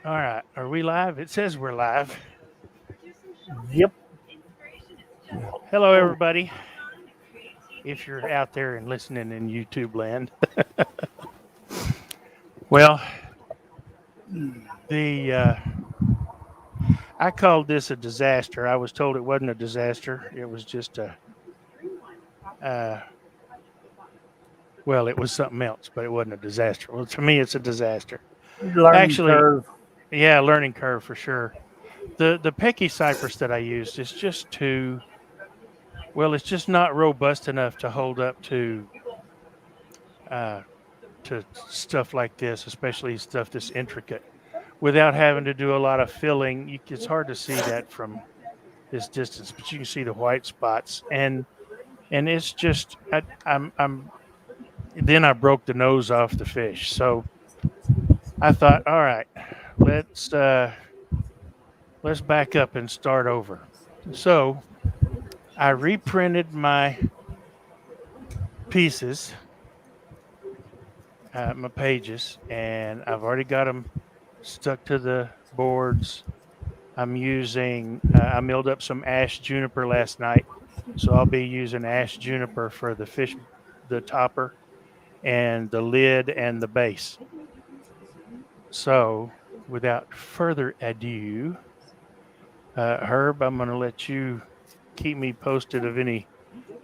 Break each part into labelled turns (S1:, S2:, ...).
S1: All right. Are we live? It says we're live.
S2: Yep.
S1: Hello,
S2: Oh,
S1: everybody. If you're out there and listening in YouTube land. Well, the I called this a disaster. I was told it wasn't a disaster. It was just uh, well, it was something else, but it wasn't a disaster. Well, to me, it's a disaster.
S2: learning
S1: Actually,
S2: curve.
S1: yeah, learning curve for sure. The pecky cypress that I used is just too well. It's just not robust enough to hold up uh, to stuff like this, especially stuff this intricate, without having to do a lot of filling. It's hard to see that from this distance, but you can see the white spots, and it's just I'm. Then I broke the nose off the fish, so I thought, all right, let's uh, let's back up and start over. So I reprinted my pieces, my pages, and I've already got them stuck to the boards. I milled up some Ashe Juniper last night, so I'll be using Ashe Juniper for the fish, the topper, and the lid and the base. So, without further ado, Herb, I'm going to let you keep me posted of any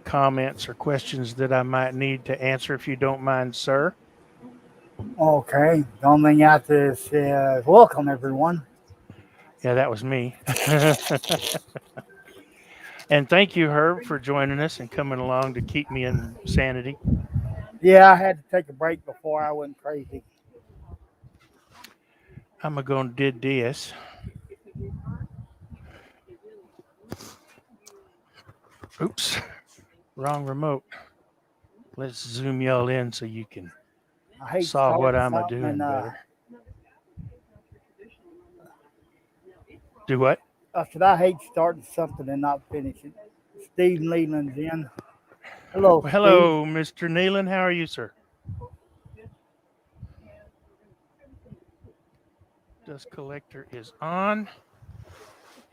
S1: comments or questions that I might need to answer if you don't mind, sir.
S2: Okay. The only thing out there says welcome everyone.
S1: Yeah, that was me. And thank you, Herb, for joining us and coming along to keep me in sanity.
S2: Yeah, I had to take a break before I went crazy.
S1: I'm going to did this. Oops, wrong remote. Let's zoom y'all in so you can
S2: I hate
S1: saw what
S2: starting
S1: I'm a
S2: something
S1: doing
S2: and
S1: better. Do what?
S2: I said I hate starting something and not finishing. Steve Leland's in. Hello,
S1: Well,
S2: Steve.
S1: hello, Mr. Nealon. How are you, sir? Dust collector is on,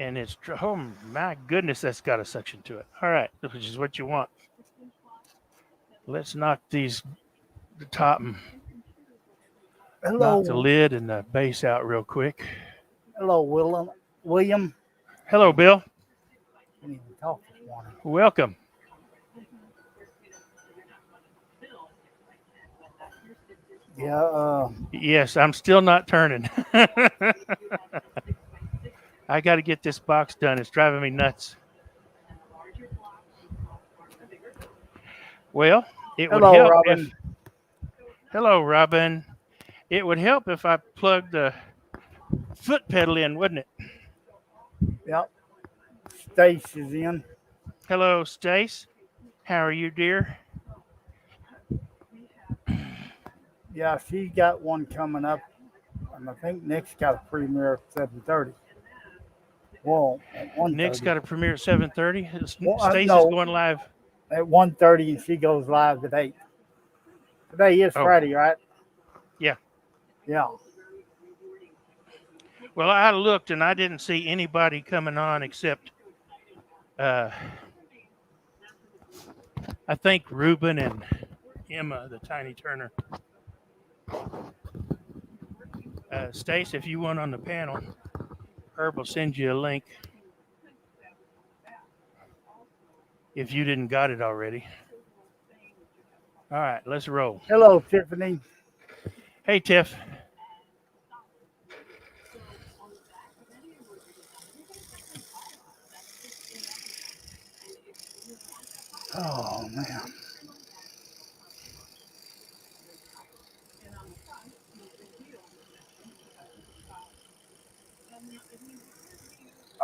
S1: and it's oh my goodness, that's got a suction to it. All right, which is what you want. Let's knock these the top and knock the
S2: Hello,
S1: lid and the base out real quick.
S2: hello, William. William.
S1: Hello, Bill.
S2: Didn't even talk this morning.
S1: Welcome.
S2: Yeah.
S1: Yes, I'm still not turning. I got to get this box done. It's driving me nuts. Well, it would
S2: Hello,
S1: help if.
S2: Robin.
S1: Hello, Robin. It would help if I plugged the foot pedal in, wouldn't it?
S2: Yep. Stace is in.
S1: Hello, Stace. How are you, dear?
S2: Yeah, she's got one coming up, and I think Nick's got a premiere at 7:30. Well, at one
S1: Nick's
S2: thirty.
S1: got a premiere at 7:30.
S2: Well,
S1: Stace is
S2: no,
S1: going live.
S2: at 1:30, and she goes live at 8. Today is
S1: Oh,
S2: Friday, right?
S1: yeah.
S2: Yeah.
S1: Well, I looked and I didn't see anybody coming on except uh, I think Ruben and Emma, the tiny Turner. Stace, if you want on the panel, Herb will send you a link if you didn't got it already. All right, let's roll.
S2: Hello, Tiffany.
S1: Hey, Tiff.
S2: Oh man.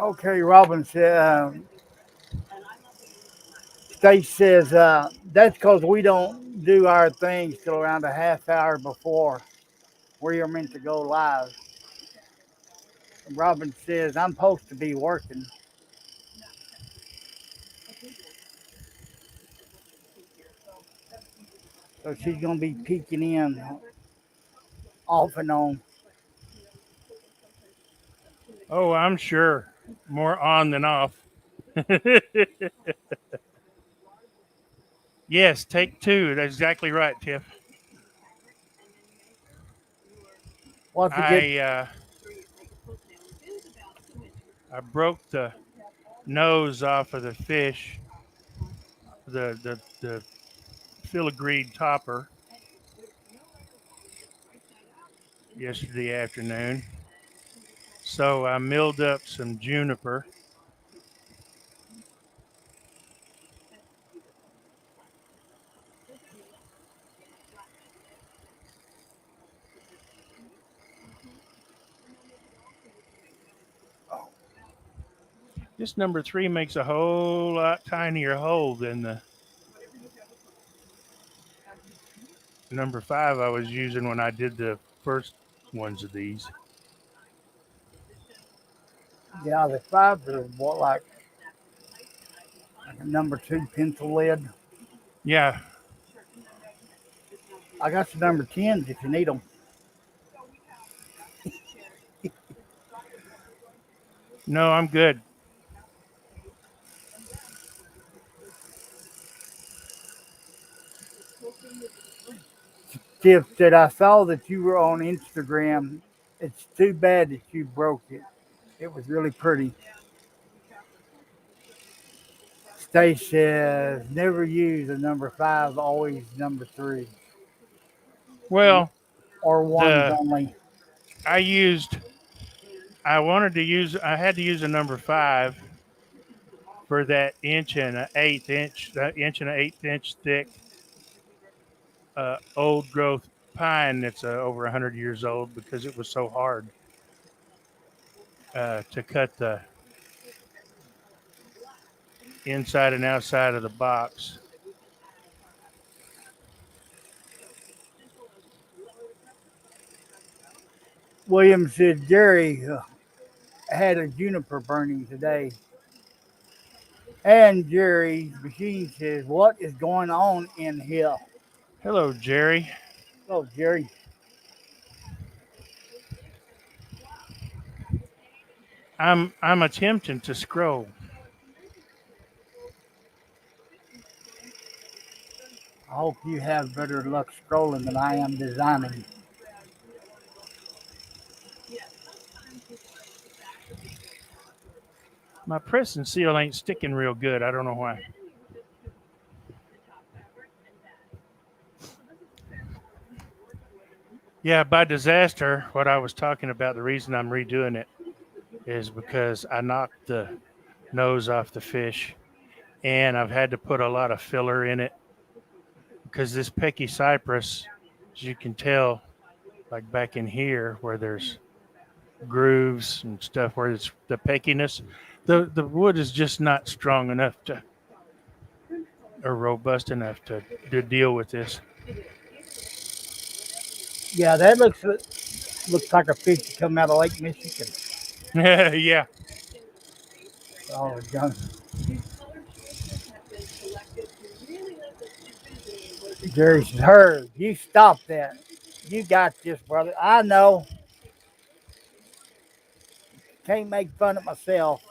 S2: Okay, Robin said. Stace says that's because we don't do our things till around a half hour before we are meant to go live. Robin says I'm supposed to be working, so she's gonna be peeking in off and on.
S1: Oh, I'm sure. More on than off. Yes, take two. That's exactly right, Tiff.
S2: Once it gets,
S1: I I broke the nose off of the fish, the filigreed topper yesterday afternoon. So I milled up some juniper. This number three makes a whole lot tinier hole than the number five I was using when I did the first ones of these.
S2: yeah, the fives are what like a number two pencil lead.
S1: Yeah,
S2: I got some number tens if you need them.
S1: no, I'm good.
S2: Tiff said, I saw that you were on Instagram. It's too bad that you broke it. It was really pretty. Stace says, never use a number five, always number three,
S1: Well,
S2: or ones
S1: the
S2: only.
S1: I used I wanted to use I had to use a number five for that inch and an eighth inch thick old growth pine that's over 100 years old because it was so hard to cut the inside and outside of the box.
S2: William said, Jerry had a juniper burning today. And Jerry's machine says, what is going on in here?
S1: Hello, Jerry.
S2: Oh, Jerry,
S1: I'm attempting to scroll.
S2: I hope you have better luck scrolling than I am designing.
S1: My press and seal ain't sticking real good. I don't know why. Yeah, by disaster, what I was talking about, the reason I'm redoing it is because I knocked the nose off the fish and I've had to put a lot of filler in it because this pecky cypress, as you can tell, like back in here where there's grooves and stuff where it's the peckiness, the wood is just not strong enough to or robust enough to deal with this.
S2: Yeah, that looks like a fish that come out of Lake Michigan.
S1: Yeah.
S2: Oh, John. Jerry says, Herb, you stop that. You got this, brother. I know. Can't make fun of myself.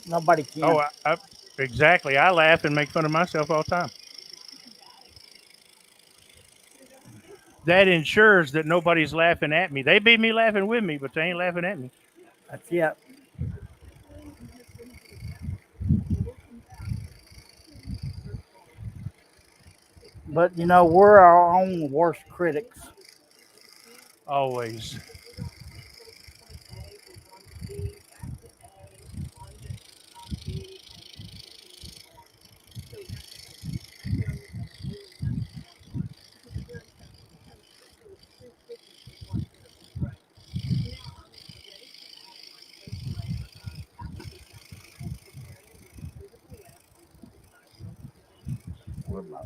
S2: Nobody
S1: Oh,
S2: can.
S1: exactly. I laugh and make fun of myself all the time. That ensures that nobody's laughing at me. They be me laughing with me, but they ain't laughing at me.
S2: That's it. But we're our own worst critics.
S1: Always.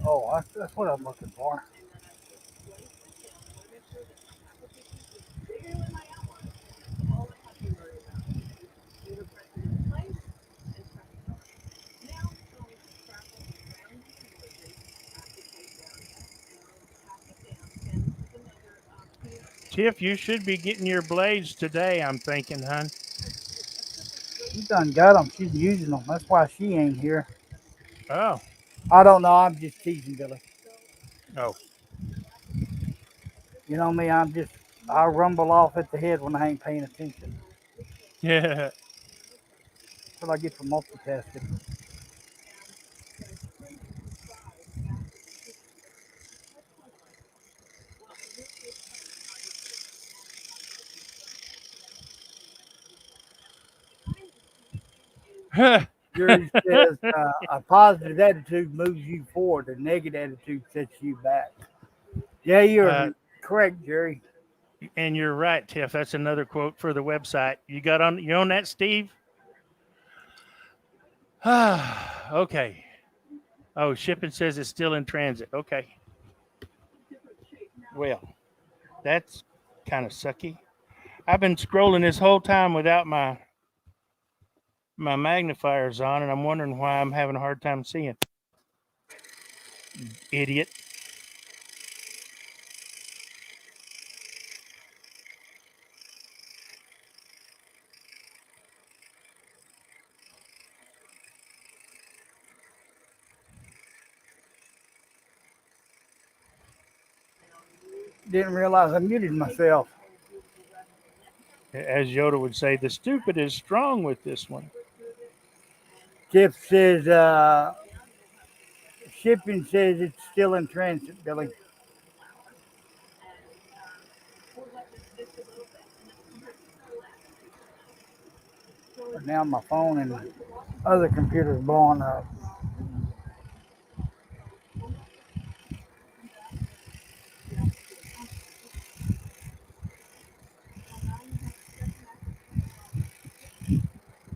S2: Oh, that's what I'm looking for.
S1: Tiff, you should be getting your blades today, I'm thinking, hon.
S2: She done got them. She's using them. That's why she ain't here.
S1: Oh,
S2: I don't know. I'm just teasing Billy.
S1: oh.
S2: You know me. I rumble off at the head when I ain't paying attention.
S1: Yeah.
S2: That's what I get for multitasking. Jerry says a positive attitude moves you forward. A negative attitude sets you back. Yeah,
S1: uh,
S2: you're correct, Jerry.
S1: and you're right, Tiff. That's another quote for the website. You own that, Steve? Okay. Oh, shipping says it's still in transit. Okay. Well, that's kind of sucky. I've been scrolling this whole time without my magnifiers on, and I'm wondering why I'm having a hard time seeing. Idiot.
S2: Didn't realize I muted myself.
S1: As Yoda would say, the stupid is strong with this one.
S2: Jeff says shipping says it's still in transit, Billy. But now my phone and other computers blowing up.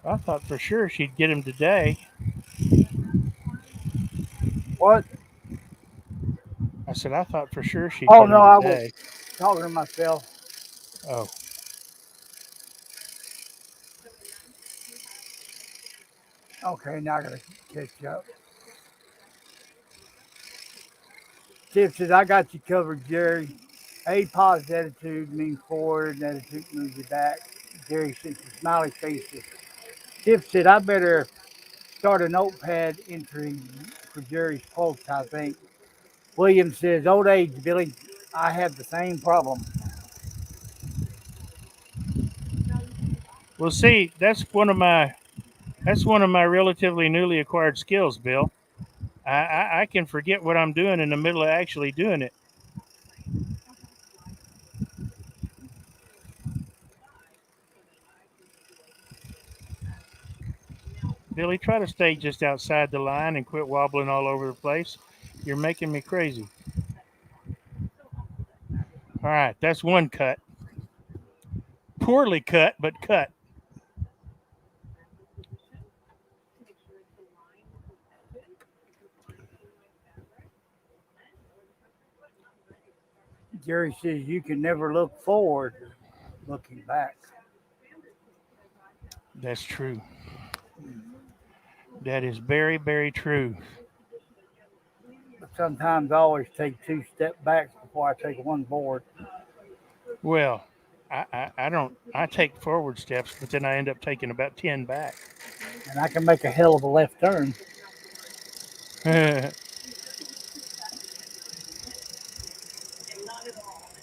S1: I thought for sure she'd get him today.
S2: What?
S1: I said I thought for sure she'd
S2: Oh
S1: get
S2: no,
S1: him
S2: I was
S1: today.
S2: talking to myself.
S1: Oh,
S2: Okay, now I gotta catch up. Tiff says, I got you covered, Jerry. A positive attitude means forward, and attitude moves you back. Jerry sent the smiley faces. Tiff said, I better start a notepad entry for Jerry's quotes, I think. William says, old age, Billy. I have the same problem.
S1: well, see, that's one of my relatively newly acquired skills, Bill. I can forget what I'm doing in the middle of actually doing it. Billy, try to stay just outside the line and quit wobbling all over the place. You're making me crazy. All right, that's one cut. Poorly cut, but cut.
S2: Jerry says, you can never look forward looking back.
S1: That's true. That is very, very true.
S2: But sometimes I always take two step backs before I take one forward.
S1: Well, I don't. I take forward steps, but then I end up taking about 10 back.
S2: And I can make a hell of a left turn.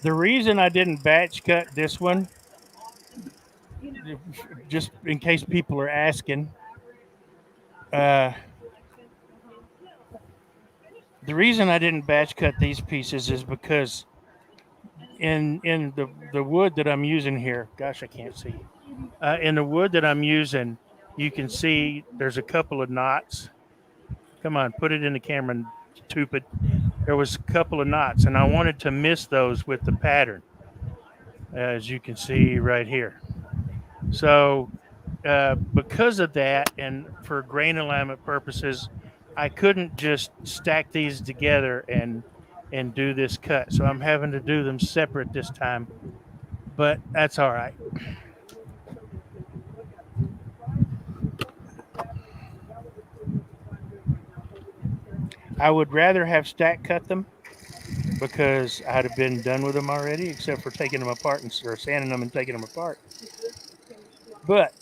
S1: The reason I didn't batch cut this one, just in case people are asking, uh, the reason I didn't batch cut these pieces is because in the wood that I'm using here, gosh, I can't see. In the wood that I'm using, you can see there's a couple of knots. Come on, put it in the camera, stupid. There was a couple of knots, and I wanted to miss those with the pattern, as you can see right here. So, because of that, and for grain alignment purposes, I couldn't just stack these together and do this cut. So I'm having to do them separate this time, but that's all right. I would rather have stack cut them, because I'd have been done with them already, except for taking them apart or sanding them and taking them apart. But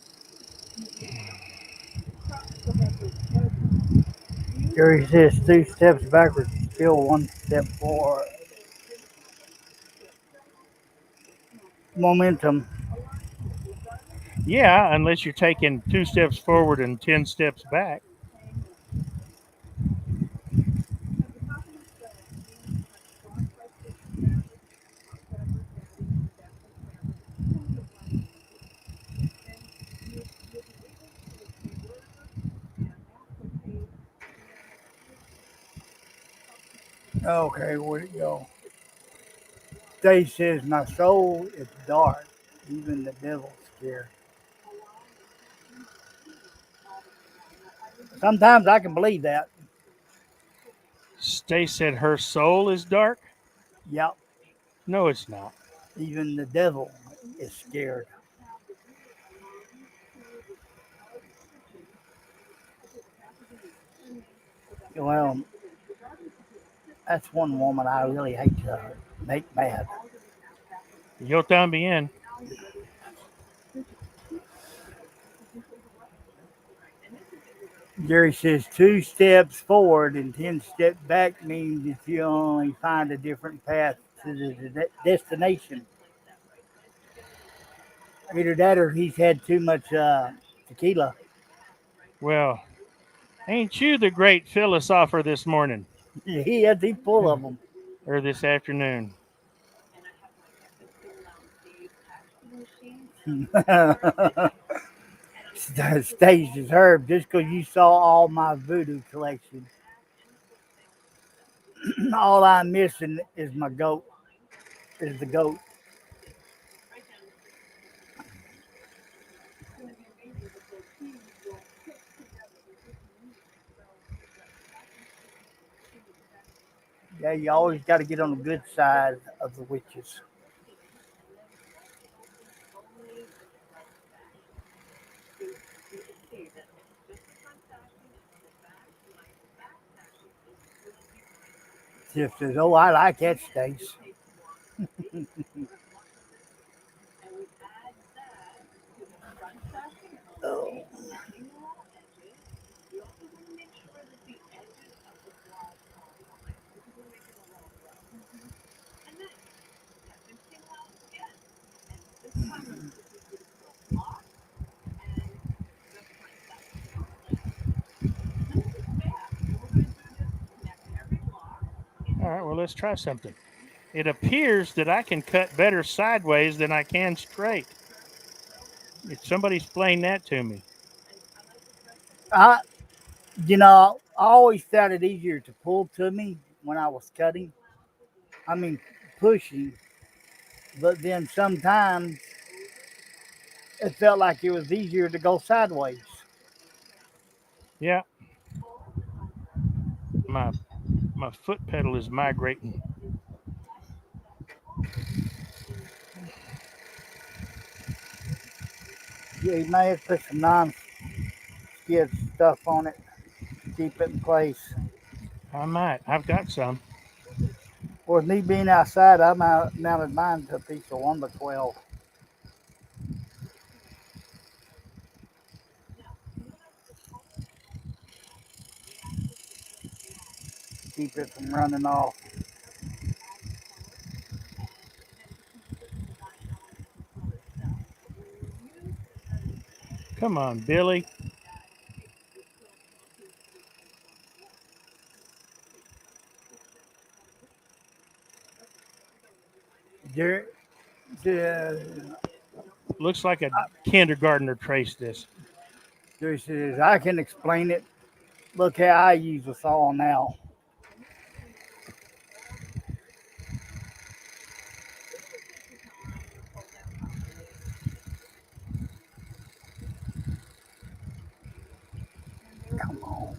S2: Jerry says 2 steps backwards, still 1 step forward. Momentum.
S1: yeah, unless you're taking 2 steps forward and 10 steps back.
S2: Okay, where'd it go? Dave says, my soul is dark. Even the devil's scared. Sometimes I can believe that.
S1: Stay said her soul is dark.
S2: Yep,
S1: No, it's not.
S2: even the devil is scared. Well, that's one woman I really hate to make mad.
S1: Yo también.
S2: Jerry says 2 steps forward and 10 steps back means that you only find a different path to the destination. Either that or he's had too much tequila.
S1: Well, ain't you the great philosopher this morning
S2: He's full of them.
S1: or this afternoon?
S2: Stage is herb just because you saw all my voodoo collection. All I'm missing is my goat. Is the goat. Yeah, you always got to get on the good side of the witches. Tiff says, "Oh, I like that, Stace." Oh.
S1: All right, well, let's try something. It appears that I can cut better sideways than I can straight. If somebody explain that to me.
S2: I, I always found it easier to pull to me when I was cutting. I mean, pushing. But then sometimes it felt like it was easier to go sideways.
S1: Yeah, my my foot pedal is migrating.
S2: Yeah, you may have to put some non-skid stuff on it to keep it in place.
S1: I might. I've got some.
S2: With me being outside, I mounted mine to a piece of 1x12. Keep it from running off.
S1: Come on, Billy.
S2: Jerry, uh,
S1: Looks like a kindergartner traced this.
S2: Jerry says, I can explain it. Look how I use a saw now. Come on.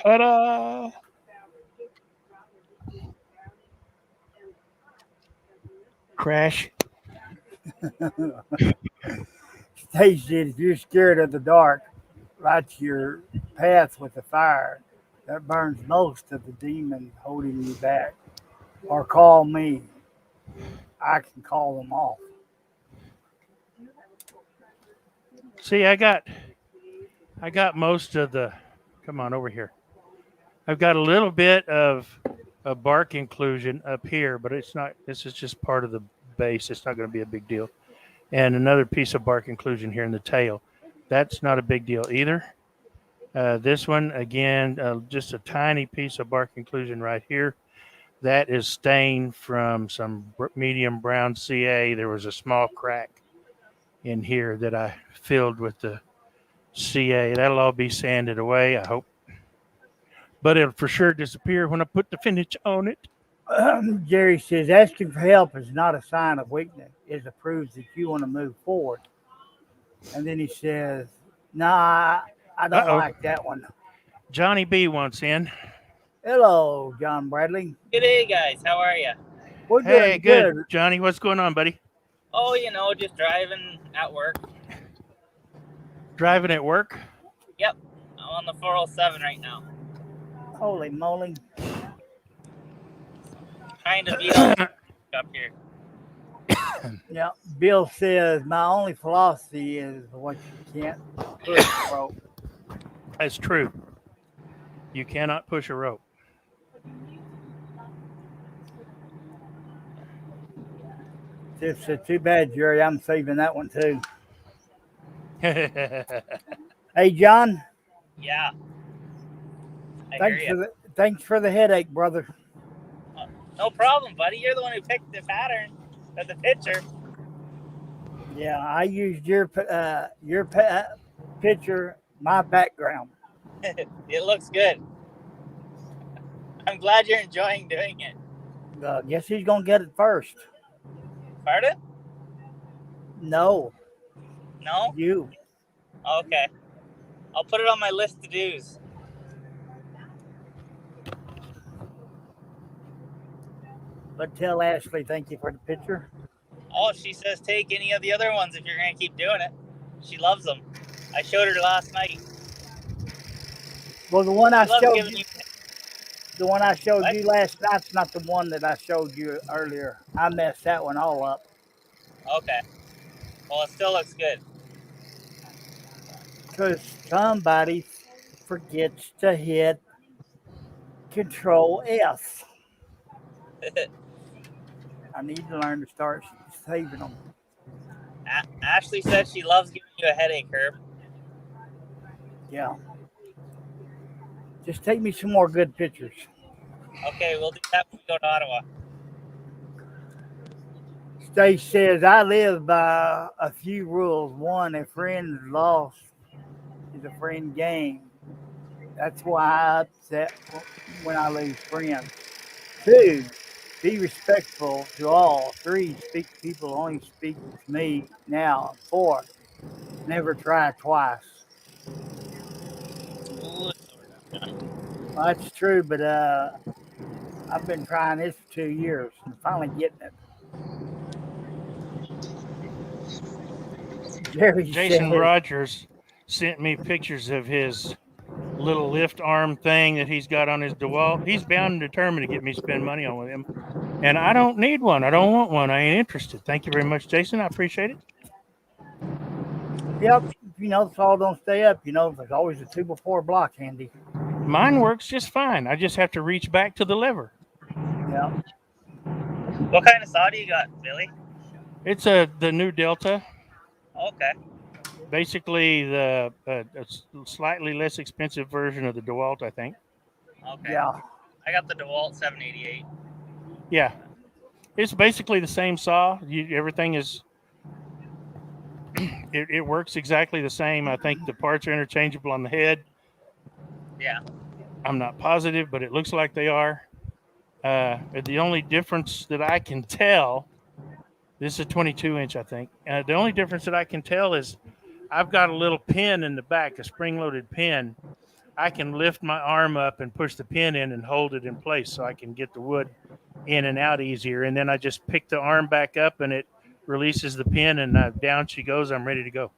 S1: Ta-da! Crash.
S2: They said if you're scared of the dark, light your path with the fire. That burns most of the demons holding you back. Or call me. I can call them off.
S1: See, I got most of the. Come on over here. I've got a little bit of a bark inclusion up here, but it's not. This is just part of the base. It's not going to be a big deal. And another piece of bark inclusion here in the tail. That's not a big deal either. This one, again, just a tiny piece of bark inclusion right here. That is stained from some medium brown CA. There was a small crack in here that I filled with the CA. That'll all be sanded away, I hope. But it'll for sure disappear when I put the finish on it.
S2: Jerry says asking for help is not a sign of weakness. It proves that you want to move forward. And then he says, "Nah, I
S1: Uh
S2: don't
S1: oh.
S2: like that one."
S1: Johnny B wants in.
S2: Hello, John Bradley.
S3: Good day, guys. How are you?
S2: We're
S1: Hey,
S2: doing
S1: good.
S2: good.
S1: Johnny, what's going on, buddy?
S3: Oh, just driving at work.
S1: Driving at work?
S3: Yep. I'm on the 407 right now.
S2: Holy moly.
S3: Trying to beat all the up here.
S2: Yeah, Bill says my only philosophy is what you can't push, bro.
S1: That's true. You cannot push a rope.
S2: It's too bad, Jerry. I'm saving that one too. Hey, John.
S3: Yeah. I
S2: Thanks
S3: hear
S2: for
S3: you.
S2: the headache, brother.
S3: No problem, buddy. You're the one who picked the pattern of the picture.
S2: Yeah, I used your picture, my background.
S3: It looks good. I'm glad you're enjoying doing it.
S2: Guess who's gonna get it first?
S3: Pardon?
S2: No,
S3: No?
S2: you.
S3: Okay. I'll put it on my list to do's.
S2: But tell Ashley thank you for the picture.
S3: Oh, she says take any of the other ones if you're going to keep doing it. She loves them. I showed her last night.
S2: Well, the one I
S3: She loves
S2: showed
S3: giving
S2: you,
S3: you.
S2: the one I showed
S3: What?
S2: you last night's not the one that I showed you earlier. I messed that one all up.
S3: Okay. Well, it still looks good.
S2: Because somebody forgets to hit Control S. I need to learn to start saving them.
S3: Ashley said she loves giving you a headache, Herb.
S2: Yeah. Just take me some more good pictures.
S3: Okay, we'll do that when we go to Ottawa.
S2: Stace says, I live by a few rules. One, a friend lost is a friend gained. That's why I upset when I lose friends. Two, be respectful to all. Three, speak to people only speak to me now. Four, never try twice.
S3: Ooh,
S2: Well, that's true, but I've been trying this for 2 years and finally getting it. Jerry
S1: Jason
S2: says,
S1: Rogers sent me pictures of his little lift arm thing that he's got on his DeWalt. He's bound and determined to get me to spend money on with him. And I don't need one. I don't want one. I ain't interested. Thank you very much, Jason. I appreciate it.
S2: yep, the saw don't stay up. There's always a 2x4 block handy.
S1: Mine works just fine. I just have to reach back to the lever.
S2: Yeah.
S3: what kind of saw do you got, Billy?
S1: It's the new Delta.
S3: Okay.
S1: Basically, the a slightly less expensive version of the DeWalt, I think.
S3: Okay.
S2: Yeah.
S3: I got the DeWalt 788.
S1: Yeah, it's basically the same saw. Everything is. It works exactly the same. I think the parts are interchangeable on the head.
S3: Yeah.
S1: I'm not positive, but it looks like they are. The only difference that I can tell, this is a 22 inch, I think. The only difference that I can tell is I've got a little pin in the back, a spring-loaded pin. I can lift my arm up and push the pin in and hold it in place so I can get the wood in and out easier. And then I just pick the arm back up and it releases the pin and down she goes. I'm ready to go.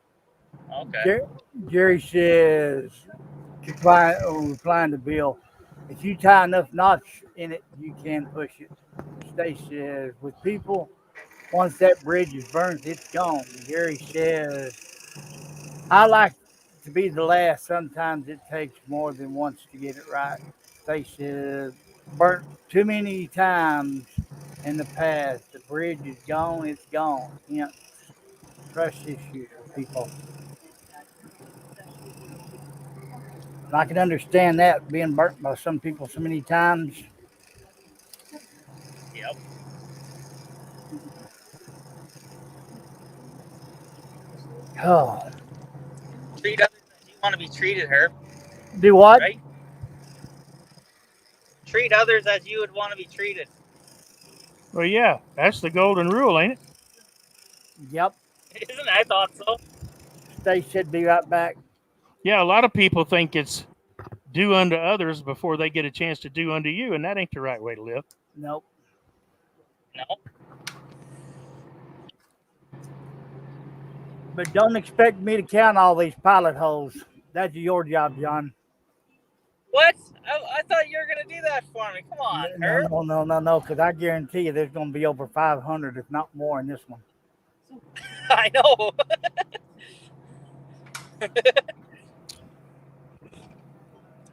S3: Okay.
S2: Jerry says, replying to Bill, if you tie enough knots in it, you can push it. Stacy says, with people, once that bridge is burnt, it's gone. Gary says, I like to be the last. Sometimes it takes more than once to get it right. Stacy says, burnt too many times in the past. The bridge is gone, it's gone. Hence, trust issues with people. And I can understand that being burnt by some people so many times.
S3: Yep.
S2: Oh,
S3: Treat others as you want to be treated, Herb.
S2: do what?
S3: Right? Treat others as you would want to be treated.
S1: Well, yeah, that's the golden rule, ain't it?
S2: Yep.
S3: Isn't I thought so?
S2: Stacy said, be right back.
S1: Yeah, a lot of people think it's do unto others before they get a chance to do unto you, and that ain't the right way to live.
S2: Nope.
S3: No.
S2: But don't expect me to count all these pilot holes. That's your job, John.
S3: What? I thought you were gonna do that for me. Come on,
S2: No,
S3: Herb.
S2: no, no, no, no, because I guarantee you there's going to be over 500, if not more, in this one.
S3: I know.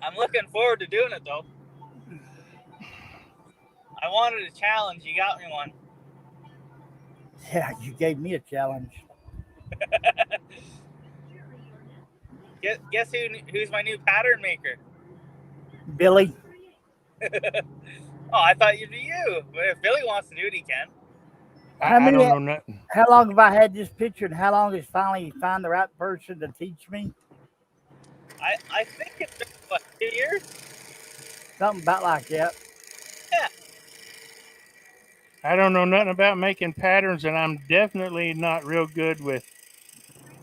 S3: I'm looking forward to doing it though. I wanted a challenge. You got me one.
S2: Yeah, you gave me a challenge.
S3: Guess who's my new pattern maker?
S2: Billy,
S3: Oh, I thought you'd be you. But if Billy wants to do it, he can.
S1: I don't know nothing.
S2: how long have I had this picture, and how long is finally you find the right person to teach me?
S3: I think it's been, what, 2 years?
S2: Something about like that.
S3: Yeah.
S1: I don't know nothing about making patterns, and I'm definitely not real good with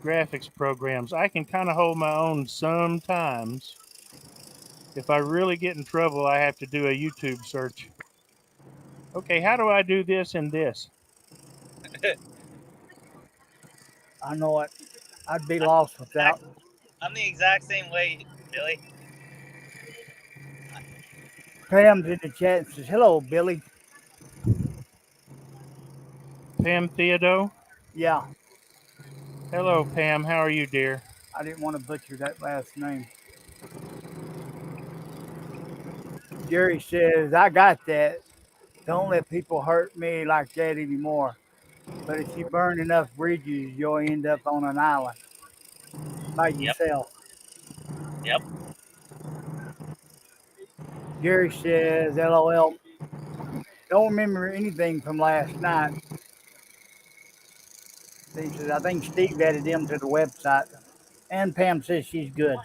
S1: graphics programs. I can kind of hold my own sometimes. If I really get in trouble, I have to do a YouTube search. Okay, how do I do this and this?
S2: I know it. I'd be
S3: I'm,
S2: lost without.
S3: I'm the exact same way, Billy.
S2: Pam's in the chat and says, hello, Billy.
S1: Pam Theodo?
S2: Yeah,
S1: Hello, Pam. How are you, dear?
S2: I didn't want to butcher that last name. Jerry says, I got that. Don't let people hurt me like that anymore. But if you burn enough bridges, you'll end up on an island by
S3: Yep.
S2: yourself.
S3: Yep.
S2: Jerry says, LOL. Don't remember anything from last night. He says, I think Steve added them to the website. And Pam says she's good.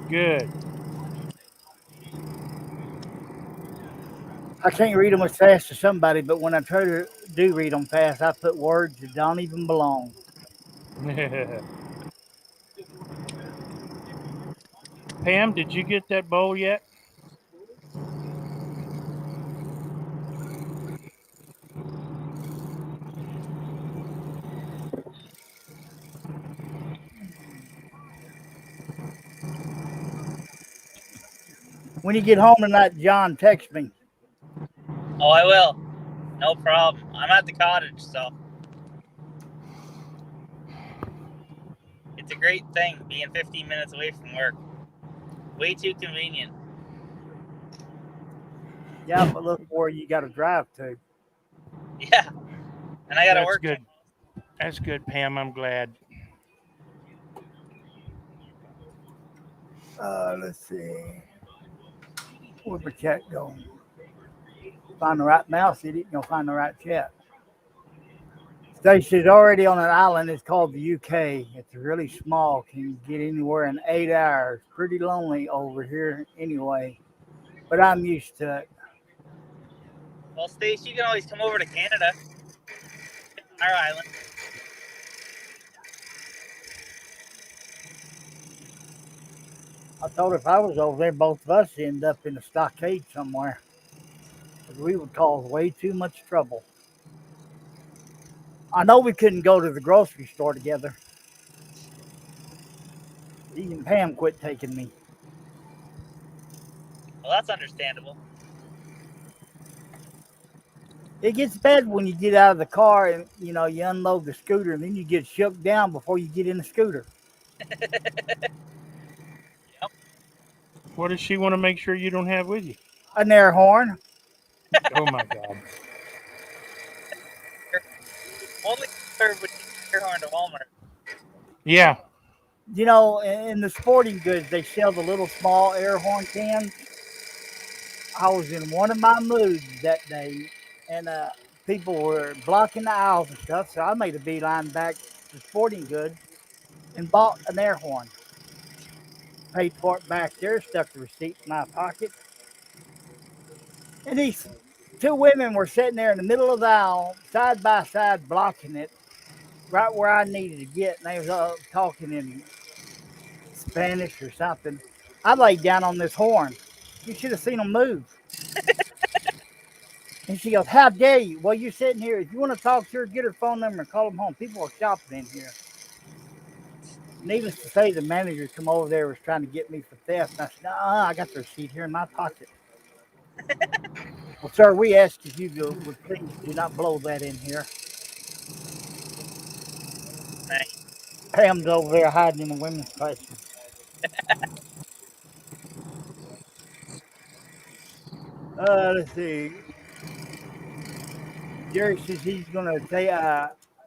S1: Good.
S2: I can't read them as fast as somebody, but when I try to do read them fast, I put words that don't even belong.
S1: Pam, did you get that bowl yet?
S2: When you get home tonight, John, text me.
S3: Oh, I will. No problem. I'm at the cottage, so it's a great thing being 15 minutes away from work. Way too convenient.
S2: Yeah, but look where you got to drive to.
S3: Yeah. And I got to
S1: That's
S3: work.
S1: good. That's good, Pam. I'm glad.
S2: Let's see. Where'd my chat go? Find the right mouse, idiot. You'll find the right chat. Station's already on an island. It's called the UK. It's really small. Can get anywhere in 8 hours. Pretty lonely over here anyway. But I'm used to it.
S3: Well, Stace, you can always come over to Canada. Our island.
S2: I thought if I was over there, both of us end up in a stockade somewhere, because we would cause way too much trouble. I know we couldn't go to the grocery store together. Even Pam quit taking me.
S3: Well, that's understandable.
S2: It gets bad when you get out of the car and you unload the scooter and then you get shook down before you get in the scooter.
S3: Yep.
S1: What does she want to make sure you don't have with you?
S2: An air horn.
S1: Oh my God.
S3: Only Taylor would take your horn to Walmart.
S1: Yeah.
S2: In the sporting goods, they sell the little small air horn cans. I was in one of my moods that day, and people were blocking the aisles and stuff, so I made a beeline back to sporting goods and bought an air horn. Paid for it back there, stuck the receipt in my pocket. And these two women were sitting there in the middle of the aisle, side by side, blocking it right where I needed to get. And they was talking in Spanish or something. I laid down on this horn. You should have seen them move. And she goes, "How dare you? Well, you're sitting here. If you want to talk to her, get her phone number and call them home. People are shopping in here." Needless to say, the manager come over there was trying to get me for theft. And I said, I got the receipt here in my pocket. Well, sir, we ask if you would please do not blow that in here.
S3: Nice.
S2: Pam's over there hiding in the women's section. Let's see. Jerry says he's gonna take.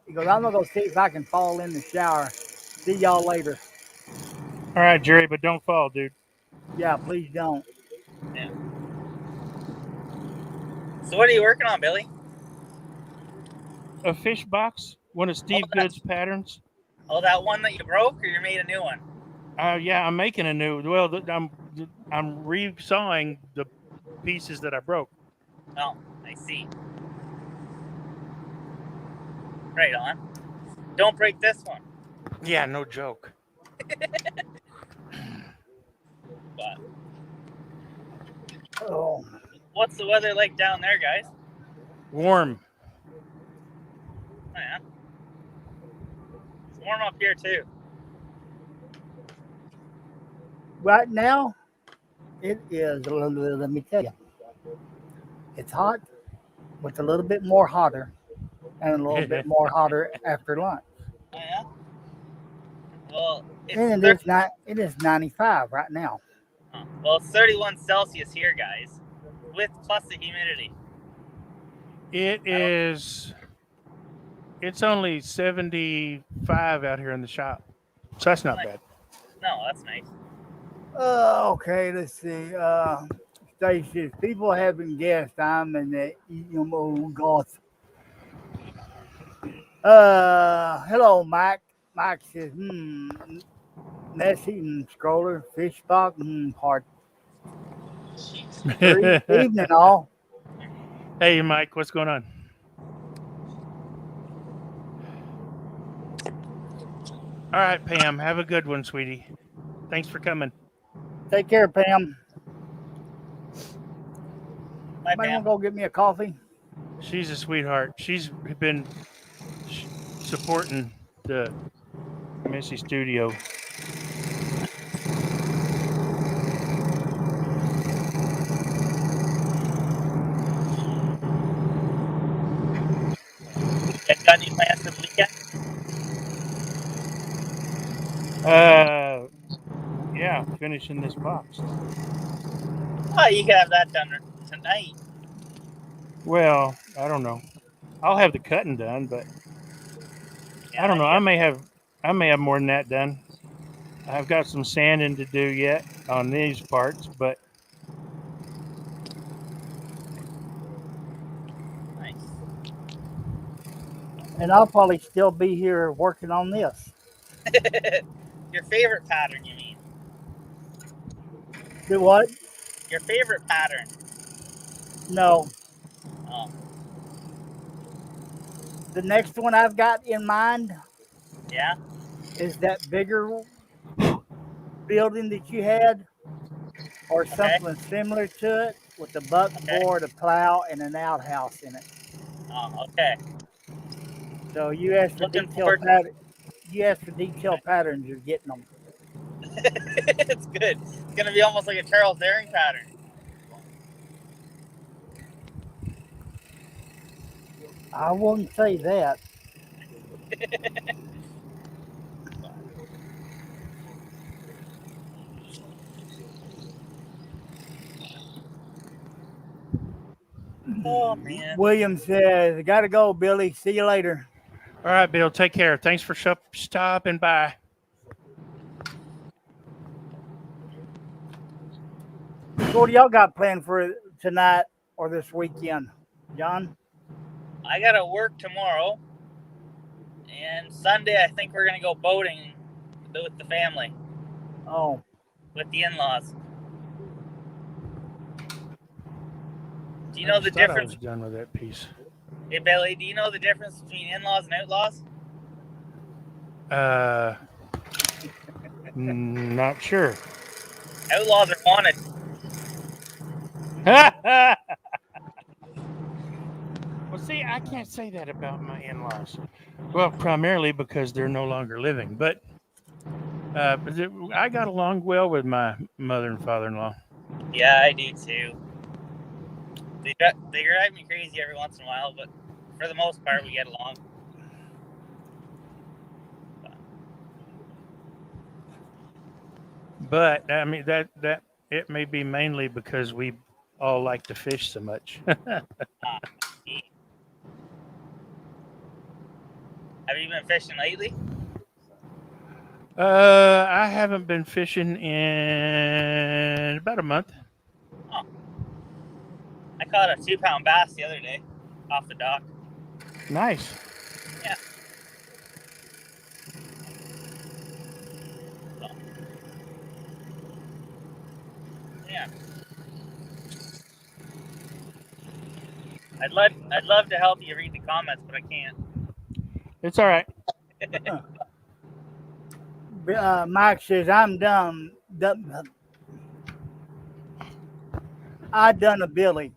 S2: He goes, "I'm gonna go see if I can fall in the shower. See y'all later."
S1: All right, Jerry, but don't fall, dude.
S2: Yeah, please don't.
S3: Yeah. So what are you working on, Billy?
S1: A fish box, one of
S3: Oh,
S1: Steve Good's patterns.
S3: that one that you broke, or you made a new one?
S1: Yeah, I'm making a new. Well, I'm resawing the pieces that I broke.
S3: Oh, I see. Right on. Don't break this one.
S1: Yeah, no joke.
S3: But
S2: Oh,
S3: what's the weather like down there, guys?
S1: Warm.
S3: Oh, yeah. It's warm up here too.
S2: right now it is. Let me tell you, it's hot with a little bit more hotter, and a little bit more hotter after lunch.
S3: Oh, yeah. Well,
S2: And it is 95 right now.
S3: well, it's 31 Celsius here, guys, with plus the humidity.
S1: It is. It's only 75 out here in the shop, so that's not bad.
S3: No, that's nice.
S2: Okay, let's see. Stacy, people haven't guessed I'm in the EMO Goth. Hello, Mike. Mike says, messy and scroller, fish box, hard. Good evening, all.
S1: Hey, Mike, what's going on? All right, Pam, have a good one, sweetie. Thanks for coming.
S2: Take care, Pam.
S3: Bye,
S2: Might want
S3: Pam.
S2: to go get me a coffee.
S1: She's a sweetheart. She's been supporting the Missy Studio.
S3: You guys got any plans for the weekend?
S1: Yeah, finishing this box.
S3: Oh, you can have that done tonight.
S1: Well, I don't know. I'll have the cutting done, but
S3: Yeah,
S1: I don't know.
S3: yeah.
S1: I may have more than that done. I've got some sanding to do yet on these parts, but
S3: Nice.
S2: And I'll probably still be here working on this.
S3: Your favorite pattern, you mean?
S2: Do what?
S3: Your favorite pattern?
S2: No.
S3: Oh,
S2: The next one I've got in mind
S3: yeah.
S2: is that bigger building that you had, or
S3: Okay.
S2: something similar to it, with a buckboard, a plow, and an outhouse in it.
S3: Oh, okay.
S2: So you ask for
S3: Looking
S2: detailed
S3: forward.
S2: pattern. You ask for detailed patterns, you're getting them.
S3: It's good. It's gonna be almost like a Charles Daring pattern.
S2: I wouldn't say that.
S3: Oh man.
S2: William says, "Gotta go, Billy. See you later."
S1: All right, Bill. Take care. Thanks for stopping by.
S2: So what do y'all got planned for tonight or this weekend, John?
S3: I gotta work tomorrow, and Sunday I think we're gonna go boating with the family,
S2: Oh,
S3: with the in-laws. Do you
S1: I
S3: know the
S1: just thought I
S3: difference?
S1: was done with that piece.
S3: Hey Billy, do you know the difference between in-laws and outlaws?
S1: Not sure.
S3: Outlaws are wanted.
S1: Well, see, I can't say that about my in-laws. Well, primarily because they're no longer living, but I got along well with my mother and father-in-law.
S3: Yeah, I do too. They drive me crazy every once in a while, but for the most part, we get along.
S1: But I mean that it may be mainly because we all like to fish so much.
S3: Have you been fishing lately?
S1: I haven't been fishing in about a month.
S3: Oh, I caught a 2-pound bass the other day off the dock.
S1: Nice.
S3: Yeah. So, yeah. I'd love to help you read the comments, but I can't.
S1: It's all right.
S2: Mike says, "I'm done. I done a Billy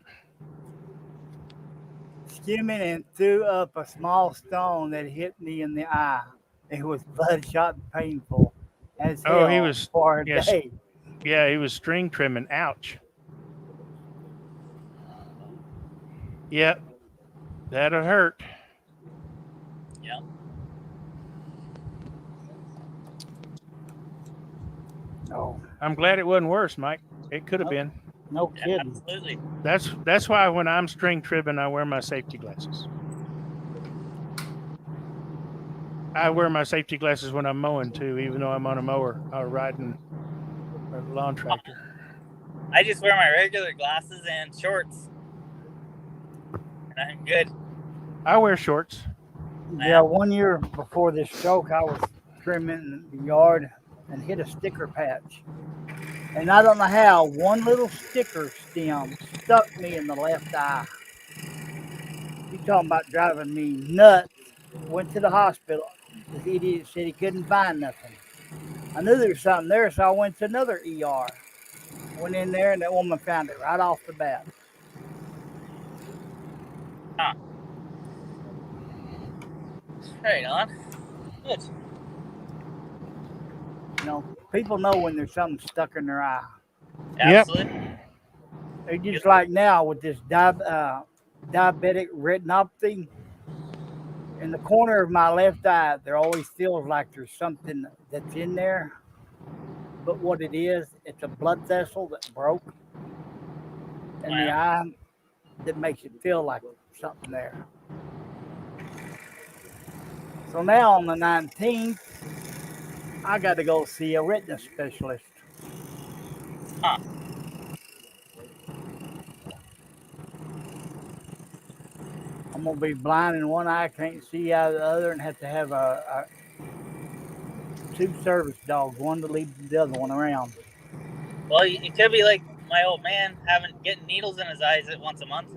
S2: skimming and threw up a small stone that hit me in the eye. It was bloodshot and painful as
S1: Oh, he
S2: hell
S1: was
S2: for a
S1: yes,
S2: day."
S1: yeah, he was string trimming. Ouch. Yep, that'll hurt.
S3: Yeah.
S2: No,
S1: I'm glad it wasn't worse, Mike. It could have
S2: no,
S1: been.
S2: no
S3: Yeah,
S2: kidding.
S3: absolutely.
S1: That's why when I'm string trimming, I wear my safety glasses. I wear my safety glasses when I'm mowing too, even though I'm on a mower or riding a lawn tractor.
S3: I just wear my regular glasses and shorts, and I'm good.
S1: I wear shorts.
S2: Yeah, 1 year before this stroke, I was trimming the yard and hit a sticker patch. And I don't know how, one little sticker stem stuck me in the left eye. You talking about driving me nuts. Went to the hospital. The idiot said he couldn't find nothing. I knew there was something there, so I went to another ER. Went in there, and that woman found it right off the bat.
S3: Huh. Right on. Good.
S2: You know, people know when there's something stuck in their eye.
S3: Absolutely.
S1: Yep.
S2: It's just like now with this diabetic retinopathy. In the corner of my left eye, there always feels like there's something that's in there. But what it is, it's a blood vessel that broke in the
S3: Wow.
S2: eye that makes it feel like something there. So now on the 19th, I got to go see a retina specialist.
S3: Huh.
S2: I'm gonna be blind in one eye, can't see out of the other, and have to have two service dogs, one to lead the other one around.
S3: Well, it could be like my old man getting needles in his eyes once a month.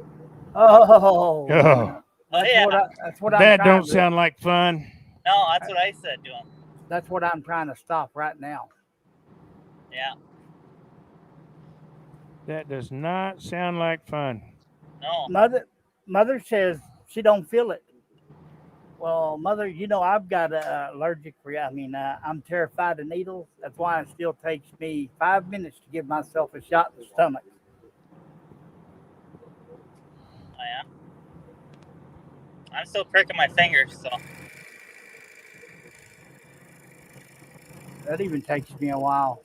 S2: Oh,
S1: Oh,
S3: Oh yeah.
S2: that's what I'm
S1: that don't
S2: trying to.
S1: sound like fun.
S3: No, that's what I said to him.
S2: That's what I'm trying to stop right now.
S3: Yeah.
S1: That does not sound like fun.
S3: No.
S2: Mother says she don't feel it. Well, mother, I've got a allergic reaction. I'm terrified of needles. That's why it still takes me 5 minutes to give myself a shot in the stomach.
S3: Oh, yeah. I'm still pricking my fingers, so.
S2: That even takes me a while.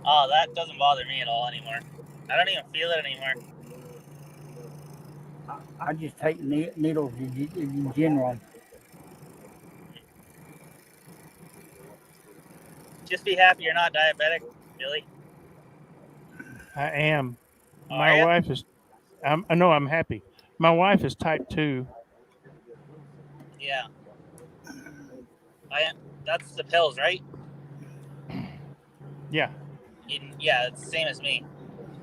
S3: Oh, that doesn't bother me at all anymore. I don't even feel it anymore.
S2: I just take needles in general.
S3: Just be happy you're not diabetic, Billy.
S1: I am.
S3: Are
S1: My
S3: you?
S1: wife is. I know I'm happy. My wife is type 2.
S3: Yeah. I am. That's the pills, right?
S1: Yeah.
S3: Yeah, it's the same as me.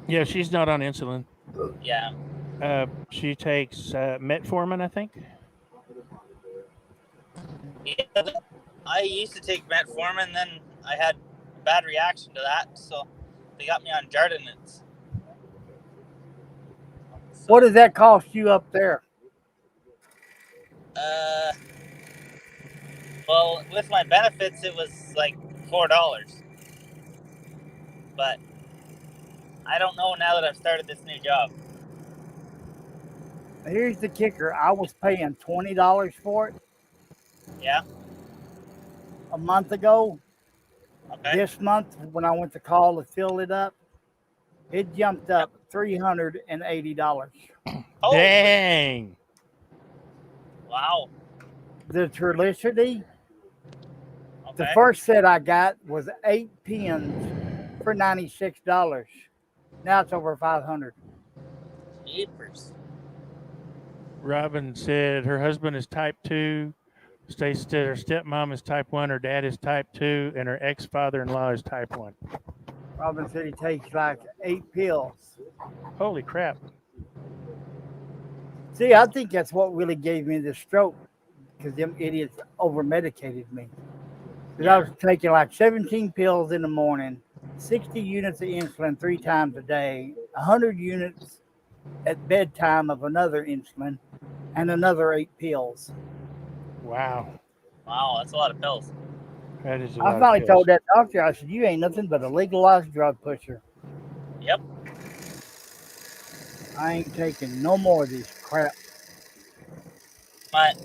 S1: Yeah, she's not on insulin.
S3: Yeah.
S1: She takes metformin, I think.
S3: Yeah. I used to take metformin, then I had a bad reaction to that, so they got me on Jardinets. So,
S2: What does that cost you up there?
S3: uh, well, with my benefits, it was like $4. But I don't know now that I've started this new job.
S2: Here's the kicker. I was paying $20 for it
S3: Yeah.
S2: a month ago.
S3: Okay.
S2: This month, when I went to call to fill it up, it jumped
S3: Yep.
S2: up $380.
S3: Holy.
S1: Dang.
S3: Wow.
S2: The Trulicity, the
S3: Okay.
S2: first set I got was 8 pins for $96. Now it's over 500.
S3: Jeepers.
S1: Robin said her husband is type 2. Stacy said her stepmom is type 1, her dad is type 2, and her ex father in law is type 1.
S2: Robin said he takes like 8 pills.
S1: Holy crap.
S2: See, I think that's what really gave me the stroke because them idiots over medicated me. Because I was taking like 17 pills in the morning, 60 units of insulin 3 times a day, 100 units at bedtime of another insulin, and another 8 pills.
S1: Wow.
S3: Wow, that's a lot of pills.
S1: That is a
S2: I
S1: lot of
S2: finally
S1: pills.
S2: told that doctor, I said, "You ain't nothing but a legalized drug pusher.
S3: Yep.
S2: I ain't taking no more of this crap."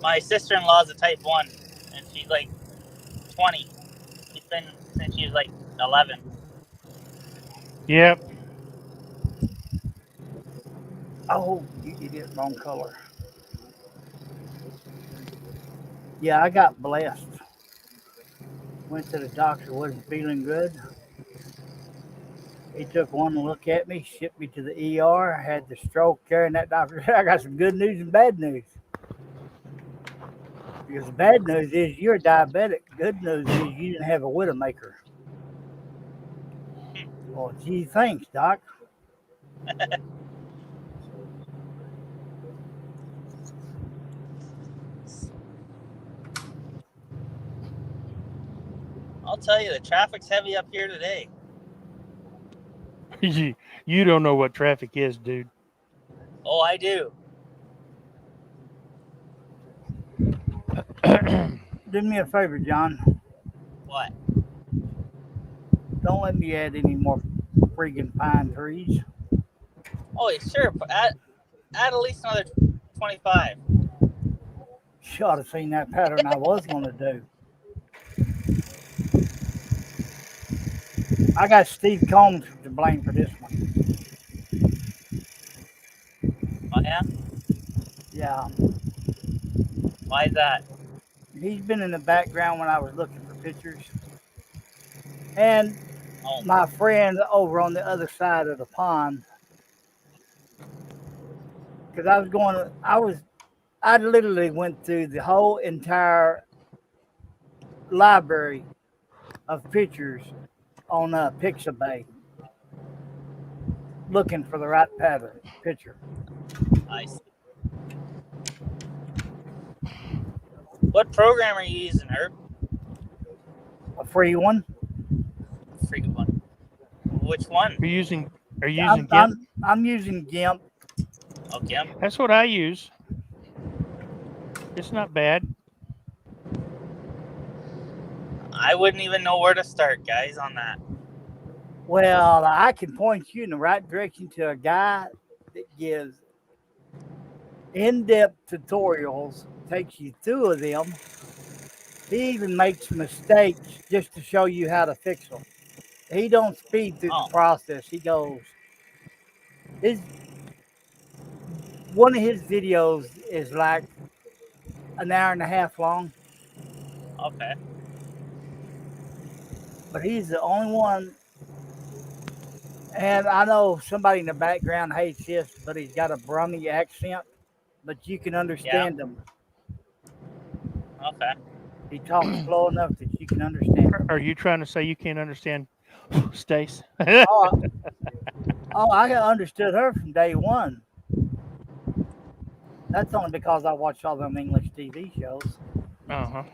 S3: My sister-in-law's a type 1, and she's like 20. She's been since she was like 11.
S1: Yep.
S2: Oh, you idiot, wrong color. Yeah, I got blessed. Went to the doctor, wasn't feeling good. He took one look at me, shipped me to the ER, had the stroke there, and that doctor said, I got some good news and bad news. Because the bad news is you're diabetic. Good news is you didn't have a widowmaker. Well, gee, thanks, Doc.
S3: I'll tell you, the traffic's heavy up here today.
S1: You don't know what traffic is, dude.
S3: Oh, I do.
S2: Do me a favor, John.
S3: What?
S2: Don't let me add any more freaking pine trees.
S3: Oh, sure. Add at least another 25.
S2: You ought to seen that pattern I was going to do. I got Steve Combs to blame for this one.
S3: Oh, yeah?
S2: Yeah,
S3: Why is that?
S2: he's been in the background when I was looking for pictures. And
S3: Oh,
S2: my friend over on the other side of the pond, because I literally went through the whole entire library of pictures on Pixabay looking for the right pattern picture.
S3: I see. What program are you using, Herb?
S2: A free one.
S3: Freaking one. Which one?
S1: Are you using
S2: I'm,
S1: GIMP?
S2: I'm using GIMP.
S3: Oh, GIMP.
S1: That's what I use. It's not bad.
S3: I wouldn't even know where to start, guys, on that.
S2: Well, I can point you in the right direction to a guy that gives in-depth tutorials, takes you through of them. He even makes mistakes just to show you how to fix them. He don't speed through the
S3: Oh,
S2: process. He goes, his one of his videos is like an hour and a half long,
S3: okay.
S2: but he's the only one. And I know somebody in the background hates this, but he's got a Brummie accent, but you can
S3: Yeah.
S2: understand him.
S3: Okay.
S2: He talks slow enough that you can understand him.
S1: Are you trying to say you can't understand Stace?
S2: Oh, I understood her from day one. That's only because I watch all them English TV shows.
S1: Uh-huh.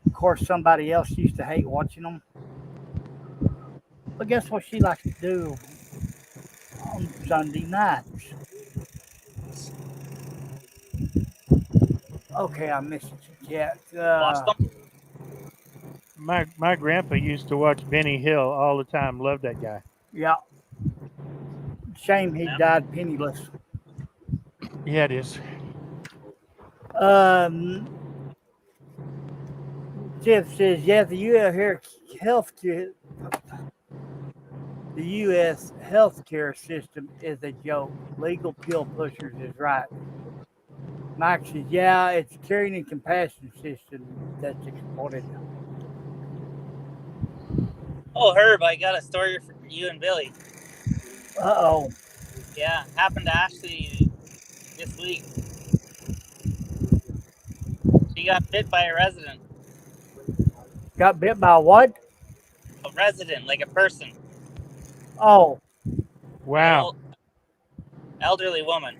S2: Of course, somebody else used to hate watching them. But guess what she likes to do on Sunday nights? Okay, I missed you, cat.
S3: Watch them.
S1: My grandpa used to watch Benny Hill all the time. Loved that guy.
S2: Yeah, shame he
S3: Yeah.
S2: died penniless.
S1: Yeah, it is.
S2: Um, Jeff says, yeah, the U.S. healthcare system is a joke. Legal pill pushers is right. Mike says, yeah, it's caring and compassion system that's exploited.
S3: Oh, Herb, I got a story for you and Billy.
S2: Uh-oh.
S3: Yeah, happened to Ashley this week. She got bit by a resident.
S2: Got bit by what?
S3: A resident, like a person,
S2: Oh,
S3: like an
S1: Wow.
S3: old elderly woman.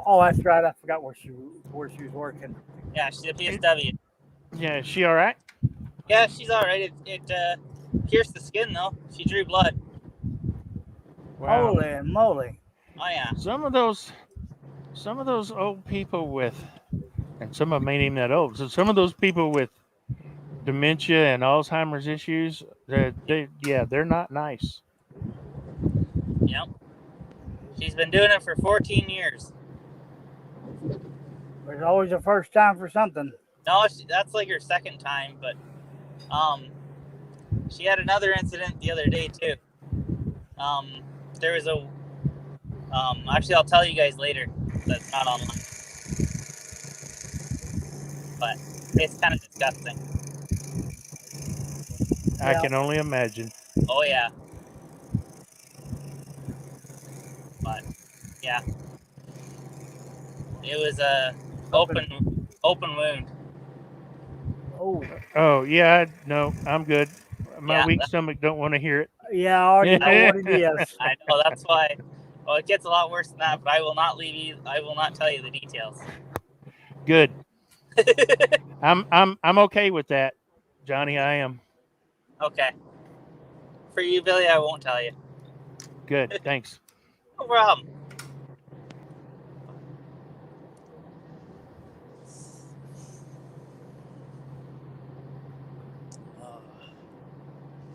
S2: oh, that's right. I forgot where she was working.
S3: Yeah, she's a PSW.
S1: Yeah, is she all right?
S3: Yeah, she's all right. It pierced the skin though. She drew blood.
S1: Wow.
S2: Holy moly.
S3: Oh yeah.
S1: Some of those old people with, and some of them ain't even that old. So some of those people with dementia and Alzheimer's issues, they're not nice.
S3: Yep. She's been doing it for 14 years.
S2: There's always a first time for something.
S3: No, that's like her second time, but she had another incident the other day too. There was a actually I'll tell you guys later. That's not online, but it's kind of disgusting.
S1: I
S2: Yeah.
S1: can only imagine.
S3: Oh yeah. But yeah, it was a open wound.
S2: Oh,
S1: Oh yeah, no, I'm good. My
S3: Yeah,
S1: weak stomach don't want to hear it.
S2: yeah, I already know what it is.
S3: I know. That's why. Well, it gets a lot worse than that, but I will not leave you. I will not tell you the details.
S1: Good. I'm okay with that, Johnny. I am.
S3: Okay. For you, Billy, I won't tell you.
S1: Good. Thanks.
S3: No problem.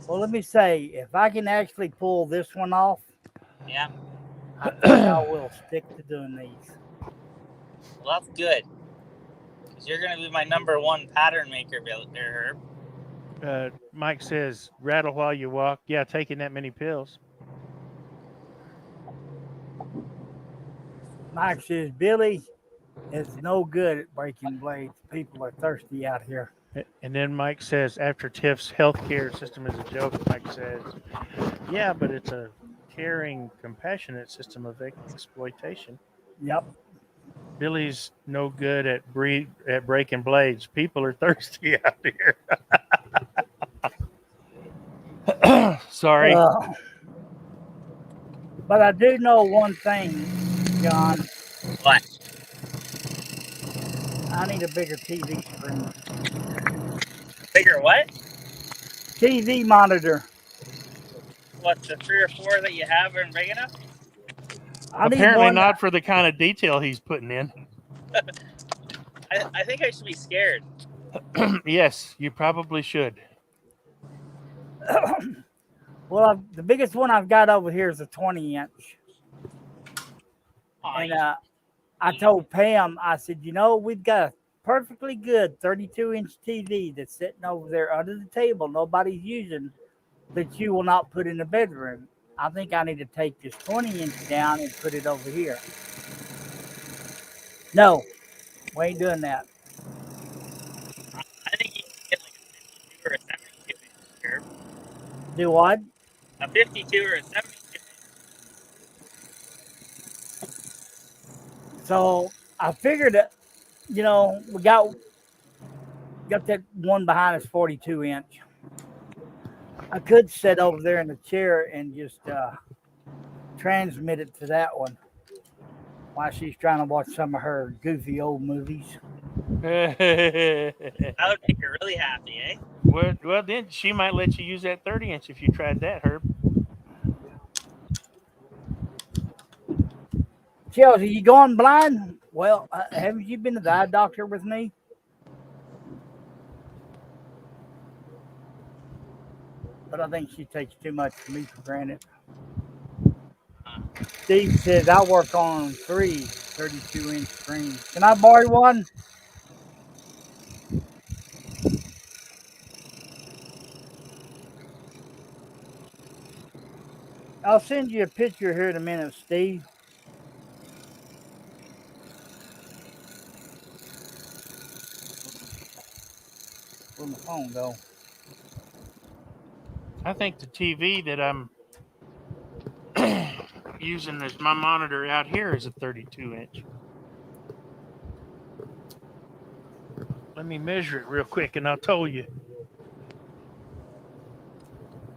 S2: Well, let me say, if I can actually pull this one off,
S3: Yeah.
S2: I think I will stick to doing these.
S3: Well, that's good. Because you're going to be my number one pattern maker, Billy, or Herb.
S1: Mike says, rattle while you walk. Yeah, taking that many pills.
S2: Mike says, Billy, it's no good at breaking blades. People are thirsty out here.
S1: And then Mike says, after Tiff's healthcare system is a joke, Mike says, yeah, but it's a caring, compassionate system of exploitation.
S2: Yep.
S1: Billy's no good at breaking blades. People are thirsty out here. Sorry.
S2: But I do know one thing, John.
S3: What?
S2: I need a bigger TV screen.
S3: Bigger what?
S2: TV monitor.
S3: What, the 3 or 4 that you have aren't big enough?
S2: I need
S1: Apparently
S2: one.
S1: not for the kind of detail he's putting in.
S3: I think I should be scared.
S1: Yes, you probably should.
S2: Well, the biggest one I've got over here is a 20 inch.
S3: Aw,
S2: And
S3: you,
S2: I told Pam, I said, we've got a perfectly good 32-inch TV that's sitting over there under the table, nobody's using, that you will not put in the bedroom. I think I need to take this 20-inch down and put it over here. No, we ain't doing that.
S3: I think you can get like a 52 or a 72 inch, Herb.
S2: Do what?
S3: A 52 or a 72.
S2: So I figured that, we got that one behind us 42-inch. I could sit over there in the chair and just transmit it to that one while she's trying to watch some of her goofy old movies.
S3: That would make her really happy, eh?
S1: Well, then she might let you use that 30-inch if you tried that, Herb.
S2: Chelsea, you going blind? Well, haven't you been to the eye doctor with me? But I think she takes too much of me for granted. Steve says I work on 32-inch screens. Can I borrow one? I'll send you a picture here in a minute, Steve. Where'd my phone go?
S1: I think the TV that I'm using as my monitor out here is a 32-inch. Let me measure it real quick, and I'll tell you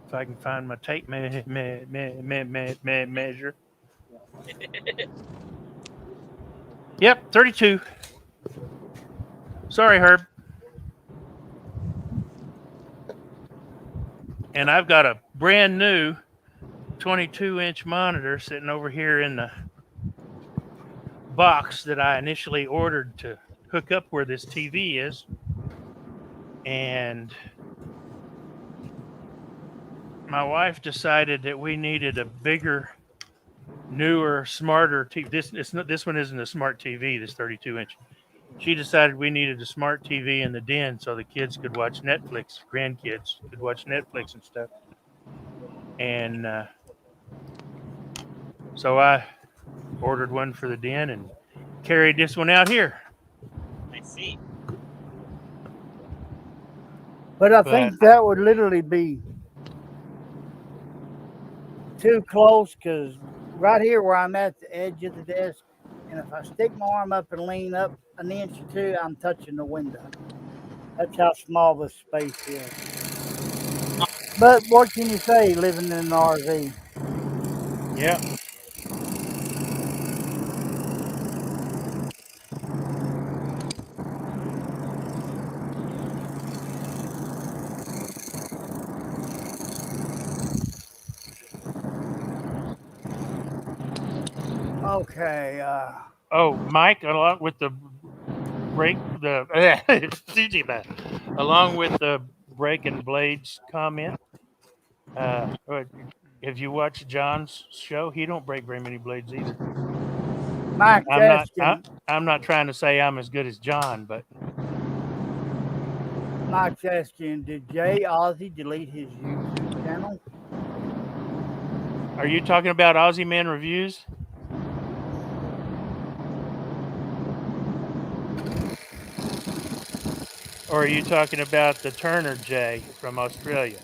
S1: if I can find my tape measure. Yep, 32. Sorry, Herb. And I've got a brand new 22-inch monitor sitting over here in the box that I initially ordered to hook up where this TV is. And my wife decided that we needed a bigger, newer, smarter TV. This one isn't a smart TV, this 32-inch. She decided we needed a smart TV in the den so the kids could watch Netflix, grandkids could watch Netflix and stuff. And so I ordered one for the den and carried this one out here.
S3: I see.
S2: But I think that would literally be too close because right here where I'm at the edge of the desk, and if I stick my arm up and lean up an inch or two, I'm touching the window. That's how small this space is. But what can you say living in an RV?
S1: Yeah.
S2: Okay.
S1: Oh, Mike, along with the along with the break and blades comment. Have you watched John's show? He don't break very many blades either.
S2: Mike's
S1: I'm not.
S2: asking.
S1: I'm not trying to say I'm as good as John, but
S2: Mike's asking, did Jay Ozzy delete his YouTube channel?
S1: are you talking about Aussie Man Reviews? Or are you talking about the Turner Jay from Australia?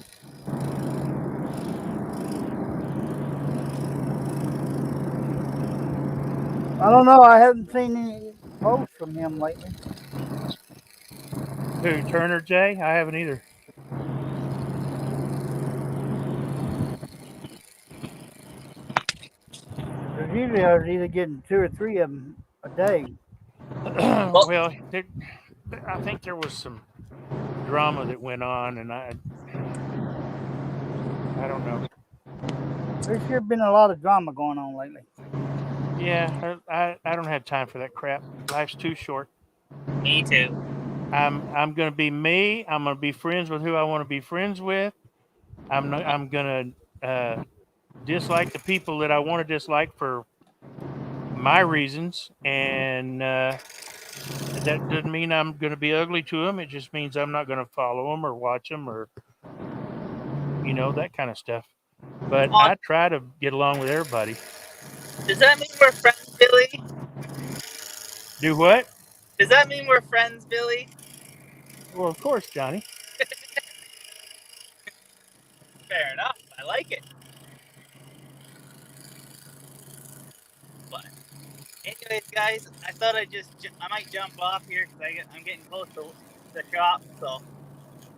S2: I don't know. I haven't seen any posts from him lately.
S1: Who, Turner Jay? I haven't either.
S2: Because usually I was either getting two or three of them a day.
S3: Well,
S1: Well, I think there was some drama that went on, and I don't know.
S2: There's sure been a lot of drama going on lately.
S1: Yeah, I don't have time for that crap. Life's too short.
S3: me too.
S1: I'm gonna be me. I'm gonna be friends with who I want to be friends with. I'm gonna dislike the people that I want to dislike for my reasons, and that doesn't mean I'm gonna be ugly to them. It just means I'm not gonna follow them or watch them or that kind of stuff. But
S3: On
S1: I try to get along with everybody.
S3: Does that mean we're friends, Billy?
S1: Do what?
S3: Does that mean we're friends, Billy?
S1: Well, of course, Johnny.
S3: Fair enough. I like it. But anyways, guys, I thought I might jump off here because I'm getting close to the shop, so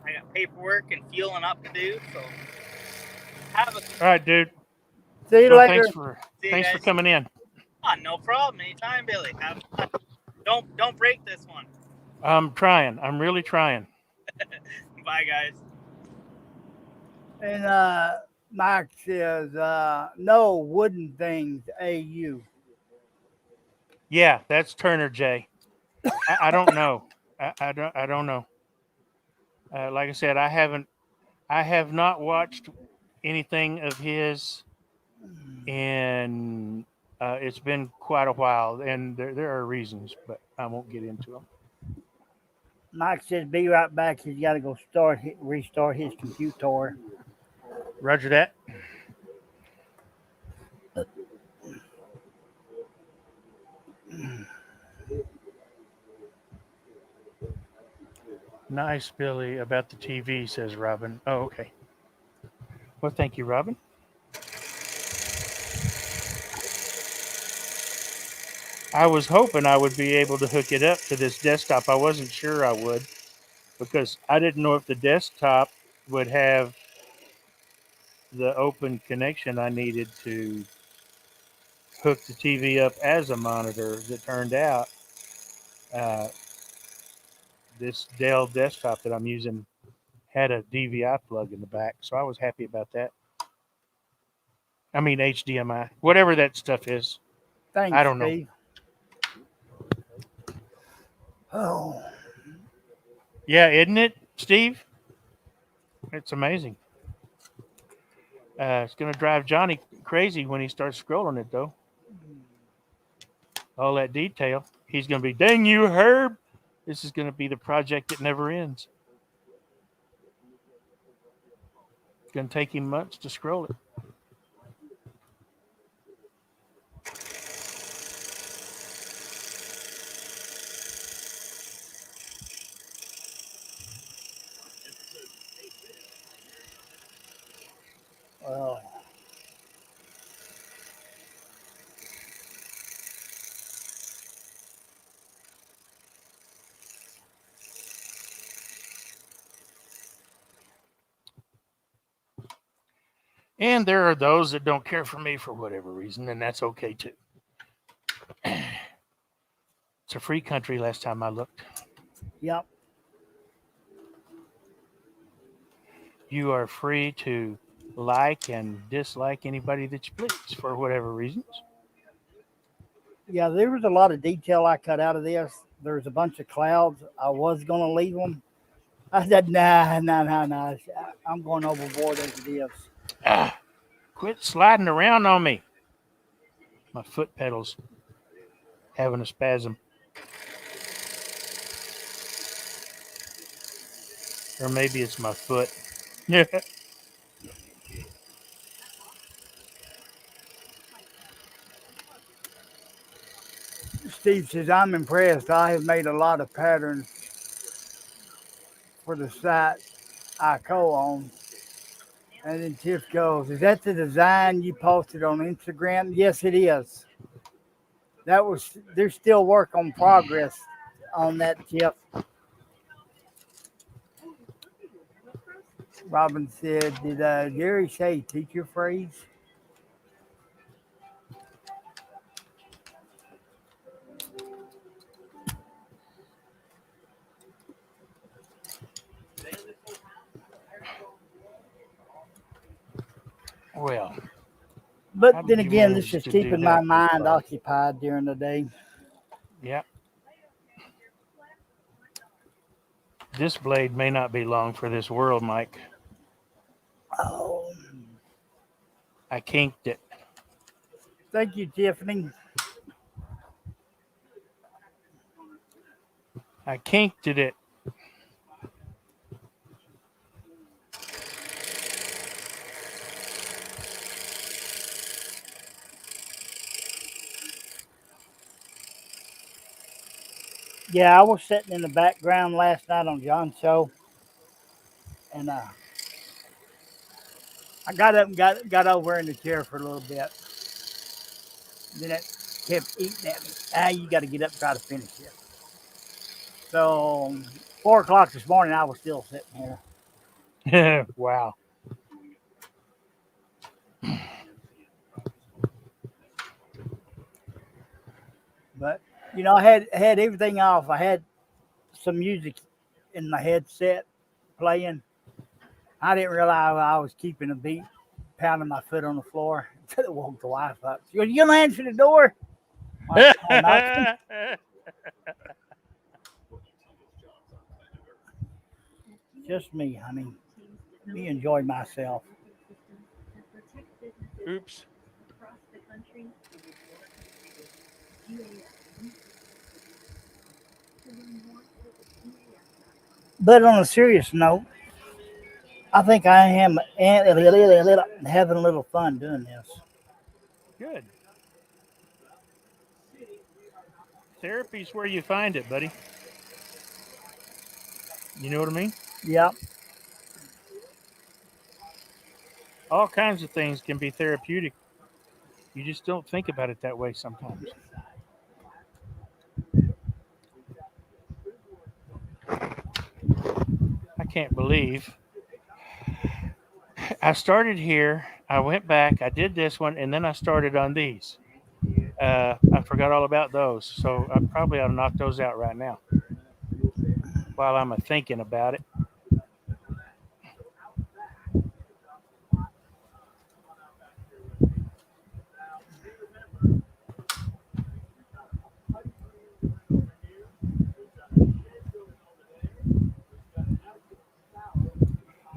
S3: I got paperwork and fueling up to do. So have a
S1: All right, dude.
S2: See you
S1: Well,
S2: later.
S3: see you
S1: thanks for
S3: guys.
S1: coming in.
S3: Oh, no problem. Anytime, Billy. Have fun. Don't break this one.
S1: I'm trying. I'm really trying.
S3: Bye, guys.
S2: And Mike says, no wooden things, AU.
S1: Yeah, that's Turner J. I don't know. I don't know. Like I said, I have not watched anything of his, and it's been quite a while, and there are reasons, but I won't get into them.
S2: Mike says, be right back. He's got to go restart his computer.
S1: Roger that. Nice, Billy, about the TV, says Robin. Oh, okay. Well, thank you, Robin. I was hoping I would be able to hook it up to this desktop. I wasn't sure I would because I didn't know if the desktop would have the open connection I needed to hook the TV up as a monitor. As it turned out, uh, this Dell desktop that I'm using had a DVI plug in the back, so I was happy about that. I mean HDMI, whatever that stuff is. I
S2: Thanks,
S1: don't know.
S2: Steve. Oh,
S1: Yeah, isn't it, Steve? It's amazing. It's gonna drive Johnny crazy when he starts scrolling it, though. All that detail. He's gonna be, dang you, Herb. This is gonna be the project that never ends. It's gonna take him months to scroll it.
S2: well.
S1: And there are those that don't care for me for whatever reason, and that's okay too. It's a free country last time I looked.
S2: Yep.
S1: You are free to like and dislike anybody that you please for whatever reasons.
S2: Yeah, there was a lot of detail I cut out of this. There was a bunch of clouds. I was going to leave them. I said, nah. I'm going overboard as it is.
S1: Ah, quit sliding around on me. My foot pedals having a spasm. Or maybe it's my foot. Yeah.
S2: Steve says, I'm impressed. I have made a lot of patterns for the site I co-own. And then Tiff goes, is that the design you posted on Instagram? Yes, it is. There's still work on progress on that, Tiff. Robin said, did Gary say teacher phrase?
S1: Well,
S2: But
S1: how
S2: then
S1: did you
S2: again, this
S1: manage
S2: is
S1: to do
S2: keeping my
S1: that this
S2: mind
S1: far?
S2: occupied during the day.
S1: Yeah, this blade may not be long for this world, Mike.
S2: Oh,
S1: I kinked it.
S2: thank you, Tiffany.
S1: I kinked it.
S2: Yeah, I was sitting in the background last night on John's show, and I got up and got over in the chair for a little bit. Then it kept eating at me. You got to get up and try to finish it. So 4 o'clock this morning, I was still sitting here.
S1: Wow.
S2: But I had everything off. I had some music in my headset playing. I didn't realize I was keeping a beat, pounding my foot on the floor until it woke the wife up. She goes, "You gonna answer the door?" I'm knocking. Just me, honey. Me enjoy myself.
S1: Oops.
S2: But on a serious note, I think I am having a little fun doing this.
S1: Good. Therapy's where you find it, buddy. You know what I mean?
S2: Yep.
S1: All kinds of things can be therapeutic. You just don't think about it that way sometimes. I can't believe I started here. I went back. I did this one, and then I started on these. I forgot all about those, so I probably ought to knock those out right now while I'm thinking about it.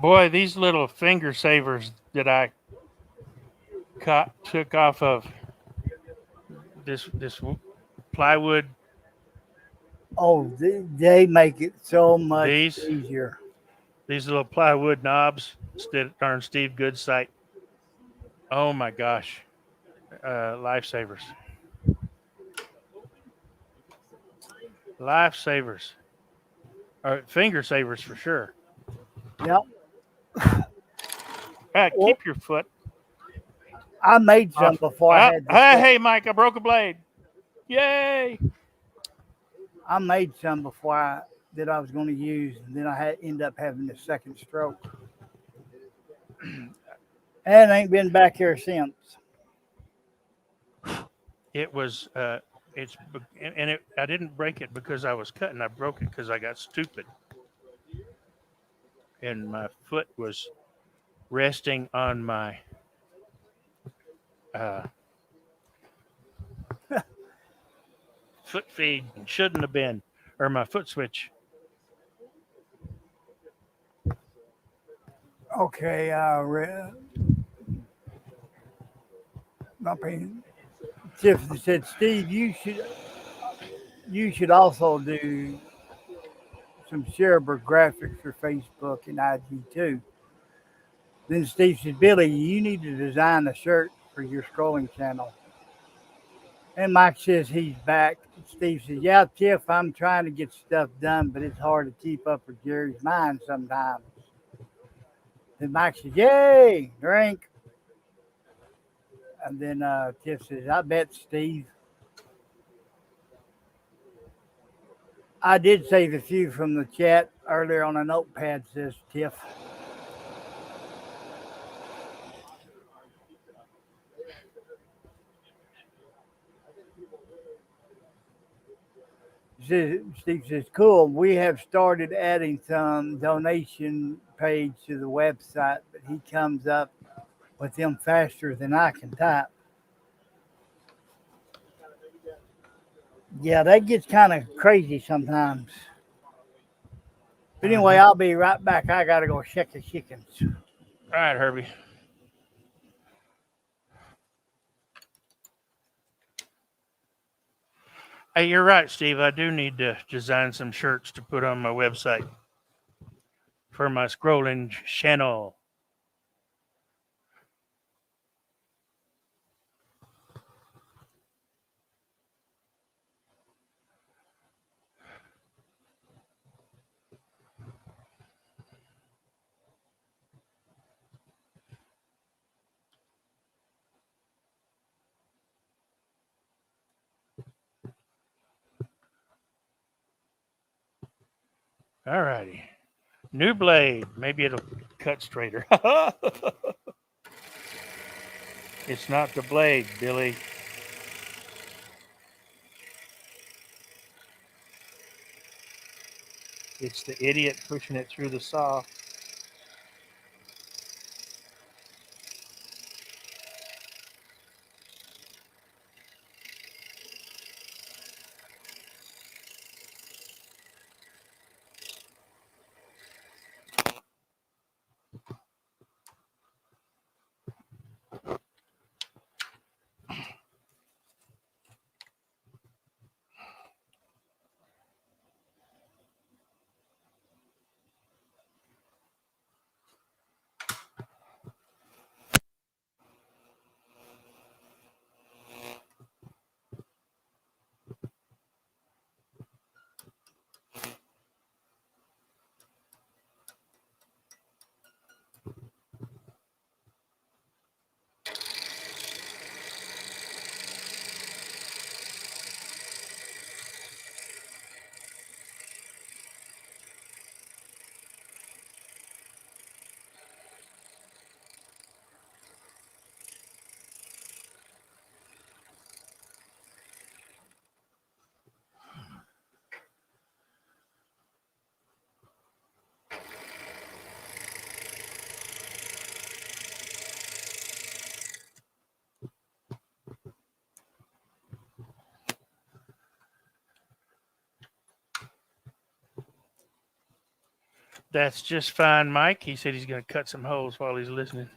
S1: Boy, these little finger savers that I took off of this plywood.
S2: Oh, they make it so much
S1: These
S2: easier.
S1: these little plywood knobs that are on Steve Good's site. Oh my gosh, lifesavers, lifesavers, or finger savers for sure.
S2: Yep. Well,
S1: Keep your foot
S2: I made some
S1: off.
S2: before I had the
S1: Hey,
S2: set.
S1: hey, Mike, I broke a blade. Yay!
S2: I made some before that I was going to use, and then I had end up having the second stroke, and I ain't been back here since.
S1: It was it's and it I didn't break it because I was cutting. I broke it because I got stupid and my foot was resting on my uh, foot feed and shouldn't have been, or my foot switch.
S2: Okay, my opinion. Tiffany said, "Steve, you should also do some shareable graphics for Facebook and IG too." Then Steve said, "Billy, you need to design a shirt for your scrolling channel." And Mike says he's back. Steve says, "Yeah, Tiff, I'm trying to get stuff done, but it's hard to keep up with Jerry's mind sometimes." Then Mike says, "Yay, drink." And then Tiff says, "I bet, Steve." I did save a few from the chat earlier on a notepad, says Tiff. Steve says, "Cool. We have started adding some donation page to the website, but he comes up with them faster than I can type. Yeah, that gets kind of crazy sometimes. But anyway,
S1: Mm-hmm.
S2: I'll be right back. I gotta go check the chickens.
S1: All right, Herbie. Hey, you're right, Steve. I do need to design some shirts to put on my website for my scrolling channel. All righty. New blade. Maybe it'll cut straighter. It's not the blade, Billy. It's the idiot pushing it through the saw. That's just fine, Mike. He said he's going to cut some holes while he's listening.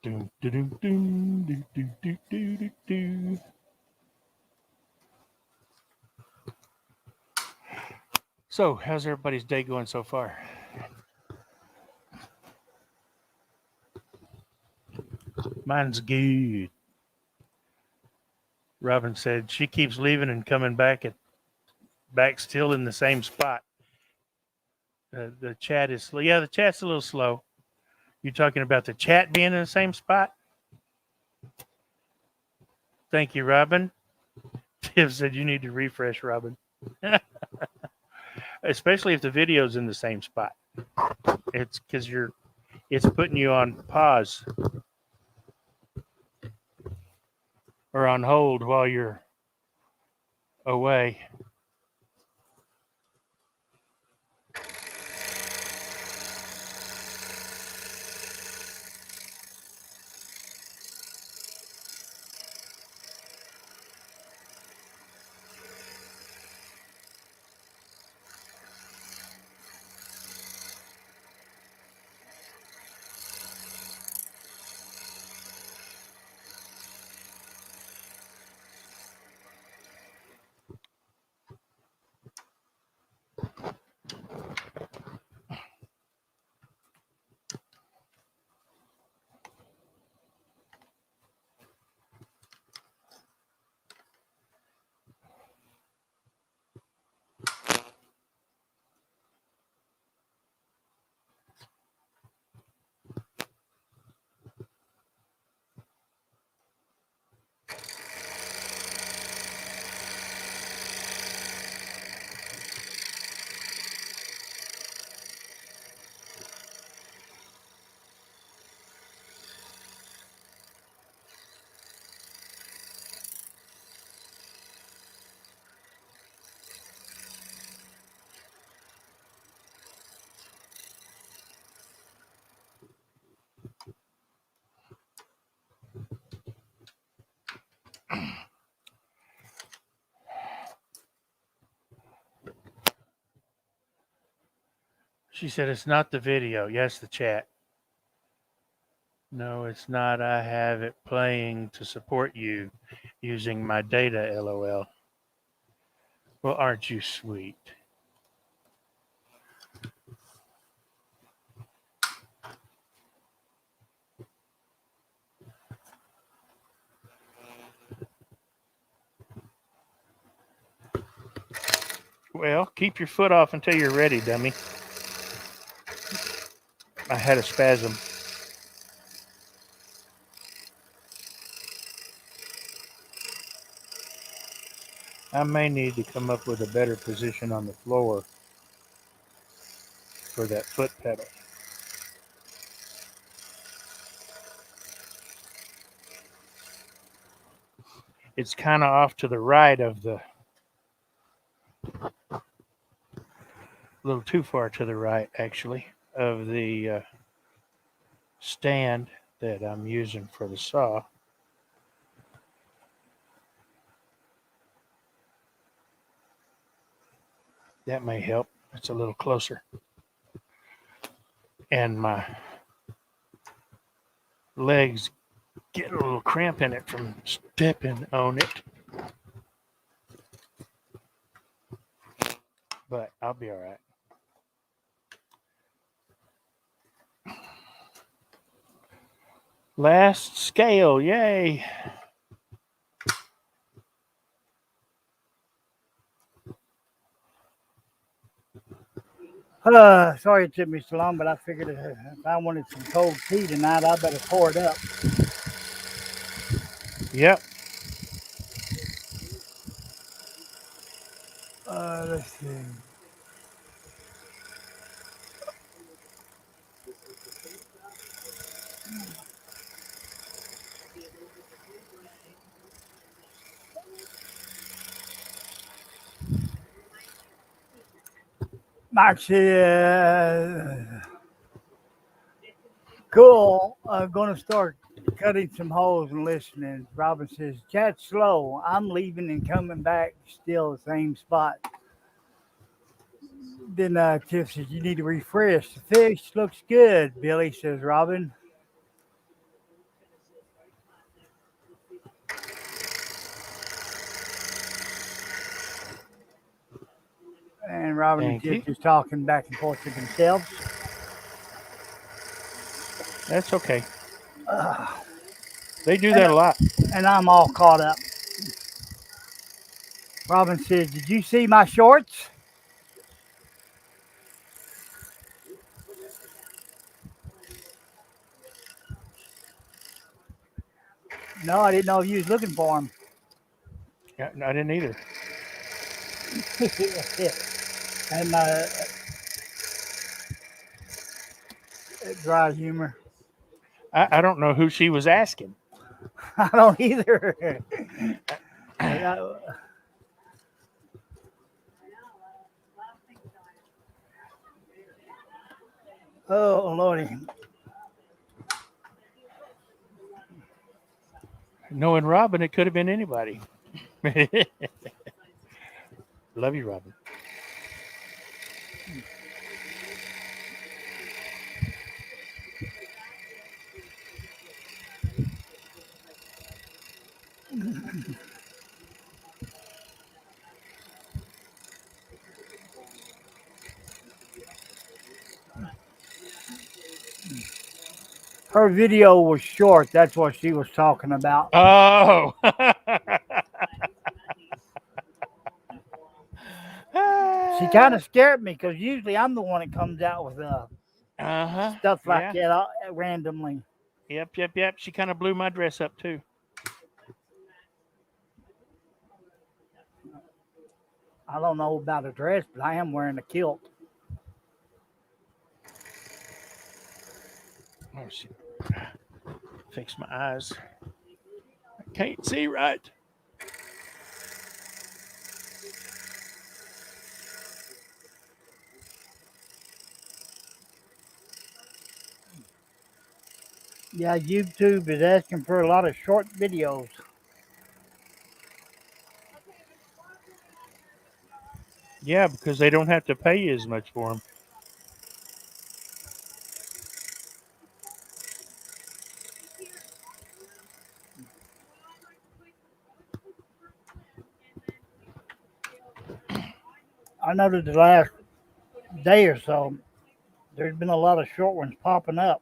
S1: Doom, doom, doom, doom, doom, doom, doom, doom. So, how's everybody's day going so far? Mine's good. Robin said she keeps leaving and coming back still in the same spot. The chat is slow. Yeah, the chat's a little slow. You talking about the chat being in the same spot? Thank you, Robin. Tiff said you need to refresh, Robin. Especially if the video's in the same spot. It's because it's putting you on pause or on hold while you're away. She said it's not the video. Yes, the chat. No, it's not. I have it playing to support you using my data, lol. Well, aren't you sweet? Well, keep your foot off until you're ready, dummy. I had a spasm. I may need to come up with a better position on the floor for that foot pedal. It's kind of off to the right of the, a little too far to the right, actually, of the stand that I'm using for the saw. That may help. It's a little closer. And my legs get a little cramp in it from stepping on it. But I'll be all right. Last scale, yay.
S2: Sorry it took me so long, but I figured if I wanted some cold tea tonight, I better pour it up.
S1: Yep.
S2: Let's see. Actually, cool. I'm going to start cutting some holes and listening. Robin says, chat's slow. I'm leaving and coming back, still the same spot. Then Tiff says, you need to refresh. The fish looks good, Billy, says Robin. And Robin and
S1: Thank you.
S2: Tiff just talking back and forth to themselves.
S1: That's okay. They do that a lot.
S2: And I'm all caught up. Robin says, did you see my shorts? No, I didn't know if you was looking for them.
S1: Yeah, I didn't either.
S2: And dry humor.
S1: I don't know who she was asking.
S2: I don't either. Oh, Lordy.
S1: Knowing Robin, it could have been anybody. Love you, Robin.
S2: Her video was short. That's what she was talking about.
S1: Oh.
S2: She kind of scared me because usually I'm the one that comes out with stuff like
S1: Yeah.
S2: that randomly.
S1: Yep. She kind of blew my dress up too.
S2: I don't know about a dress, but I am wearing a kilt.
S1: Oh, shit. Fix my eyes. I can't see right.
S2: Yeah, YouTube is asking for a lot of short videos.
S1: Yeah, because they don't have to pay you as much for them.
S2: I noticed the last day or so, there's been a lot of short ones popping up.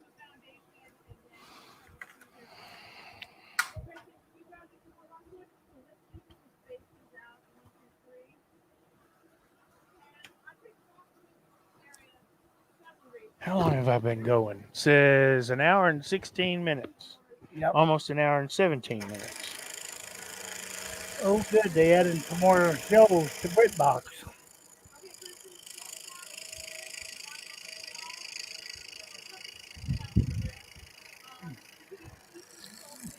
S1: How long have I been going? It says an hour and 16 minutes.
S2: Yep.
S1: Almost an hour and 17 minutes.
S2: Oh, good. They added some more shows to BritBox.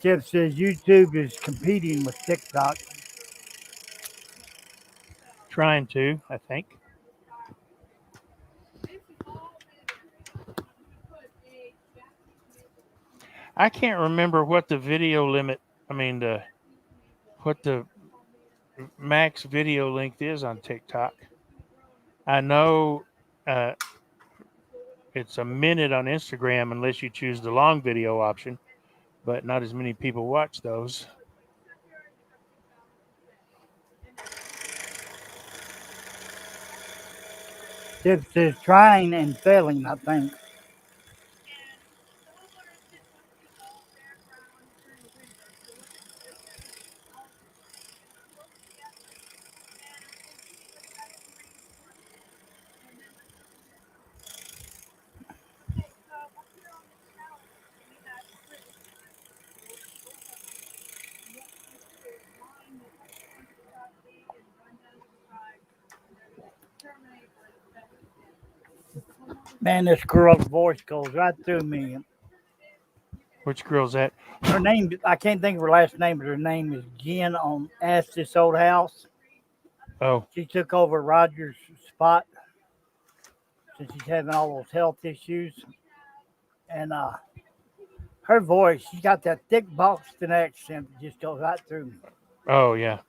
S2: Jeff says YouTube is competing with TikTok.
S1: Trying to, I think. I can't remember what the video limit, I mean, what the max video length is on TikTok. I know uh, it's a minute on Instagram unless you choose the long video option, but not as many people watch those.
S2: Jeff says trying and failing, I think. Man, this girl's voice goes right through me.
S1: Which girl's that?
S2: Her name, I can't think of her last name, but her name is Jen on Ask This Old House.
S1: Oh,
S2: She took over Roger's spot since he's having all those health issues. And her voice, she's got that thick Boston accent that just goes right through me.
S1: oh yeah.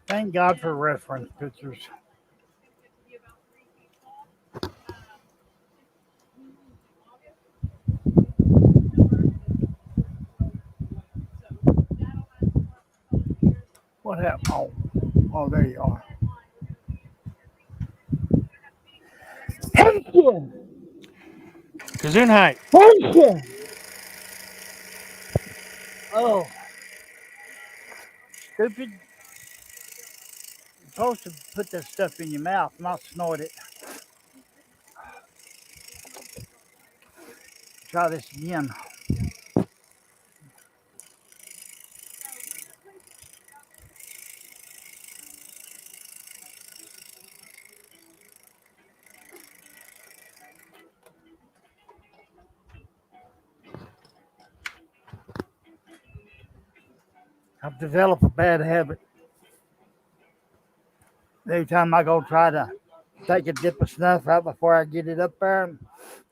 S2: Thank God for reference pictures. What happened? Oh, there you are. Thank you.
S1: Gesundheit.
S2: Thank you. Oh, stupid. You're supposed to put that stuff in your mouth, not snort it. Try this again. I've developed a bad habit. Every time I go try to take a dip of snuff right before I get it up there,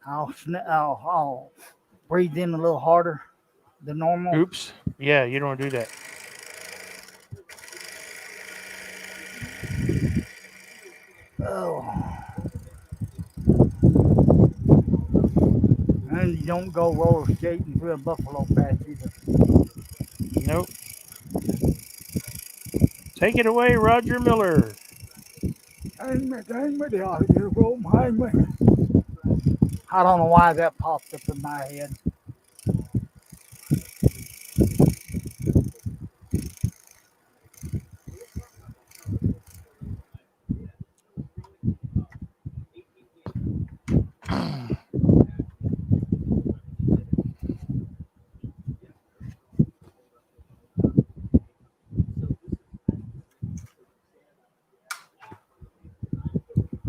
S2: I'll breathe in a little harder than normal.
S1: Oops. Yeah, you don't want to do that.
S2: Oh. And you don't go roller skating through a buffalo patch either.
S1: Nope. Take it away, Roger Miller.
S2: Hang me, the audio room, hang me. I don't know why that popped up in my head.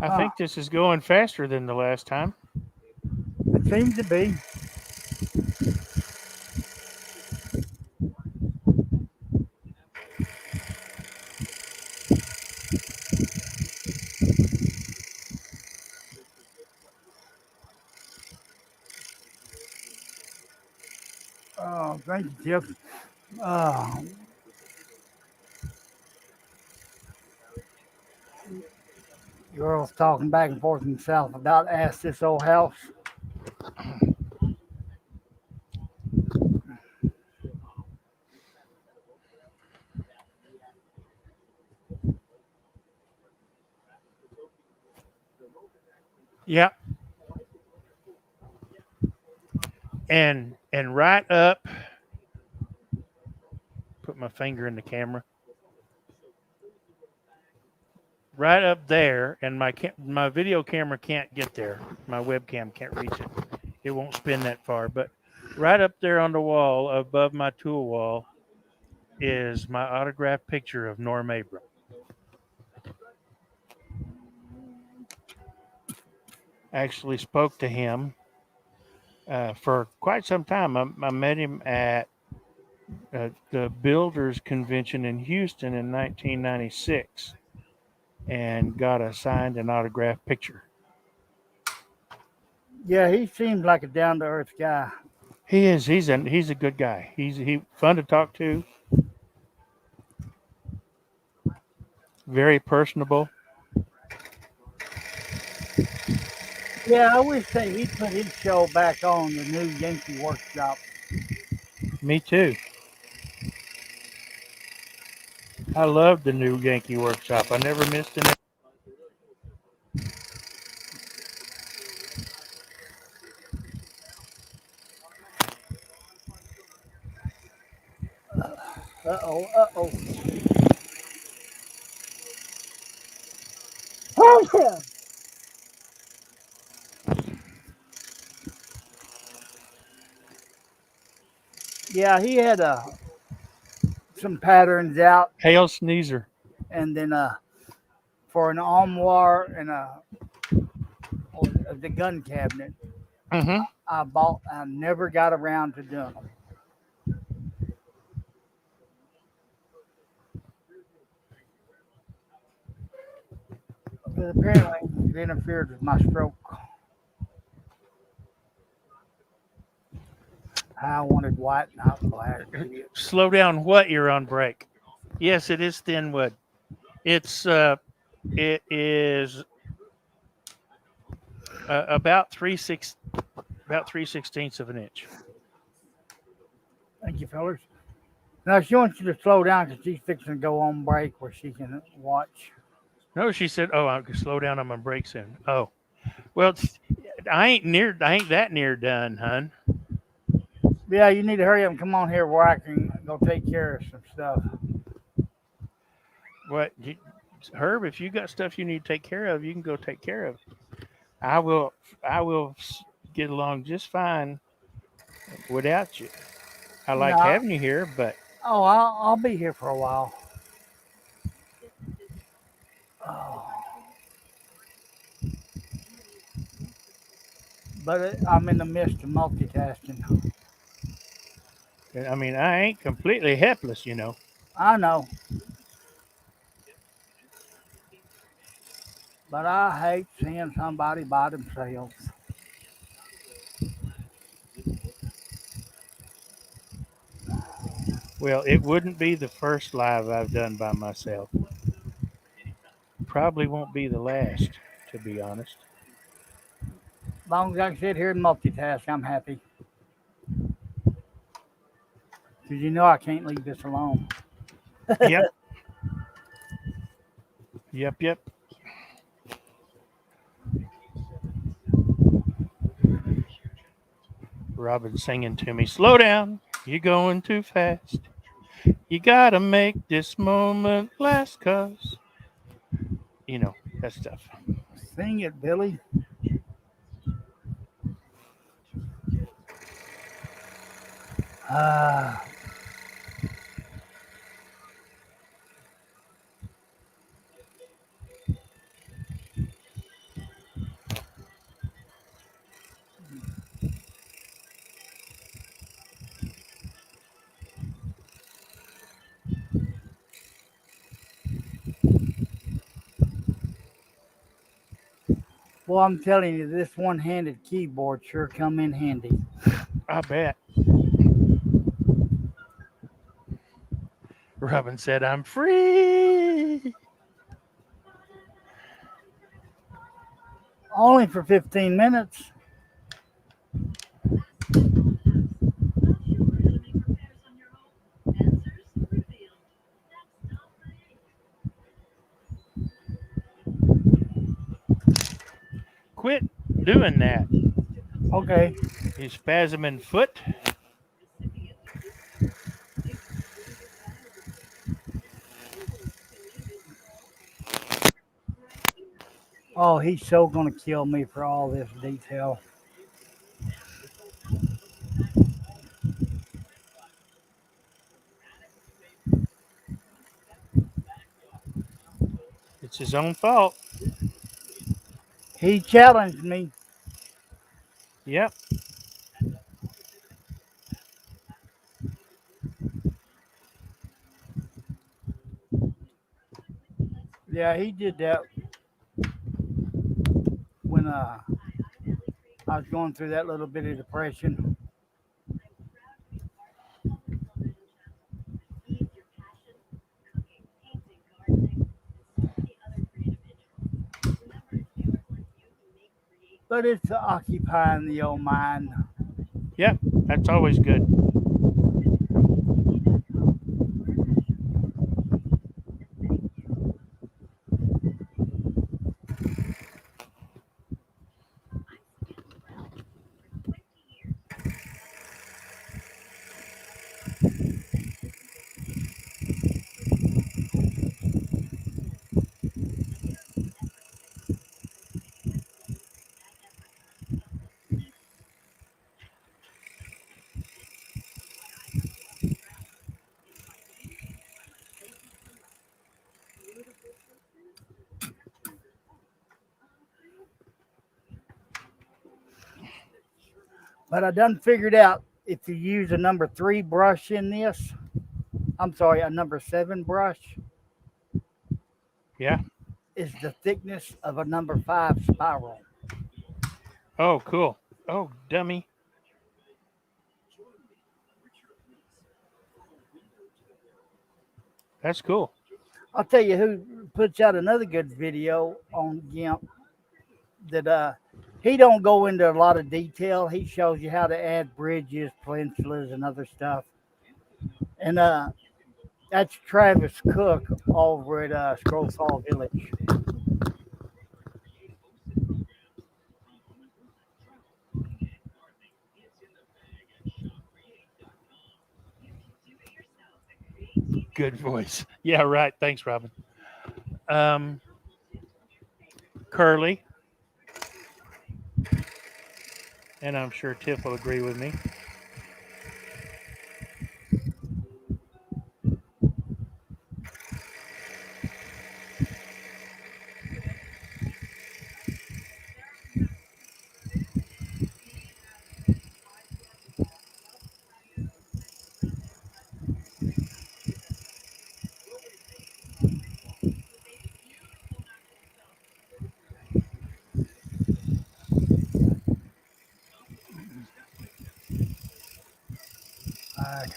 S1: I
S2: Huh.
S1: think this is going faster than the last time.
S2: It seems to be. Oh, thank you, Tiff. Uh, girls talking back and forth themselves about ask this old house.
S1: Yeah, and right up, put my finger in the camera. Right up there, and my video camera can't get there. My webcam can't reach it. It won't spin that far. But right up there on the wall, above my tool wall, is my autographed picture of Norm Abram. I actually spoke to him for quite some time. I met him at the Builders Convention in Houston in 1996 and got a signed and autographed picture.
S2: Yeah, he seems like a down to earth guy.
S1: He is. He's a good guy. He fun to talk to. Very personable.
S2: Yeah, I wish that he put his show back on the new Yankee Workshop.
S1: Me too. I love the new Yankee Workshop. I never missed an.
S2: Oh. Oh yeah. Yeah, he had some patterns out,
S1: Hail Sneezer.
S2: and then for an armoire and the gun cabinet.
S1: Mm-hmm.
S2: I bought. I never got around to doing them. But apparently, it interfered with my stroke. I wanted white, not black. Idiot.
S1: Slow down. What? You're on break. Yes, it is thin wood. It's it is about about 3/16 of an inch.
S2: Thank you, fellas. Now she wants you to slow down because she's fixing to go on break where she can watch.
S1: No, she said, "Oh, I can slow down on my break soon." Oh, well, I ain't near. I ain't that near done, hun.
S2: Yeah, you need to hurry up and come on here where I can go take care of some stuff.
S1: What, Herb? If you got stuff you need to take care of, you can go take care of it. I will. I will get along just fine without you. I like
S2: No,
S1: having you here, but
S2: oh, I'll be here for a while. Oh, but I'm in the midst of multitasking.
S1: I mean, I ain't completely helpless, you know.
S2: I know, but I hate seeing somebody by themselves.
S1: Well, it wouldn't be the first live I've done by myself. Probably won't be the last, to be honest.
S2: As long as I can sit here and multitask, I'm happy. Because you know I can't leave this alone.
S1: Yep, yep. Robin singing to me, "Slow down, you're going too fast. You gotta make this moment last, 'cause you know that stuff."
S2: Sing it, Billy. Ah, Well, I'm telling you, this one-handed keyboard sure come in handy.
S1: I bet. Robin said, I'm free.
S2: Only for 15 minutes.
S1: Quit doing that.
S2: Okay.
S1: You spasming foot.
S2: Oh, he's so gonna kill me for all this detail.
S1: It's his own fault.
S2: He challenged me.
S1: Yep.
S2: Yeah, he did that when I was going through that little bit of depression. But it's occupying the old mind.
S1: Yep. That's always good.
S2: But I done figured out if you use a number 3 brush in this, I'm sorry, a number 7 brush
S1: Yeah.
S2: is the thickness of a number 5 spiral.
S1: Oh, cool. Oh, dummy. That's cool.
S2: I'll tell you who puts out another good video on GIMP that he don't go into a lot of detail. He shows you how to add bridges, peninsulas, and other stuff. And that's Travis Cook over at Scroll Saw Village.
S1: Good voice. Yeah, right. Thanks, Robin. Um, Curly, and I'm sure Tiff will agree with me.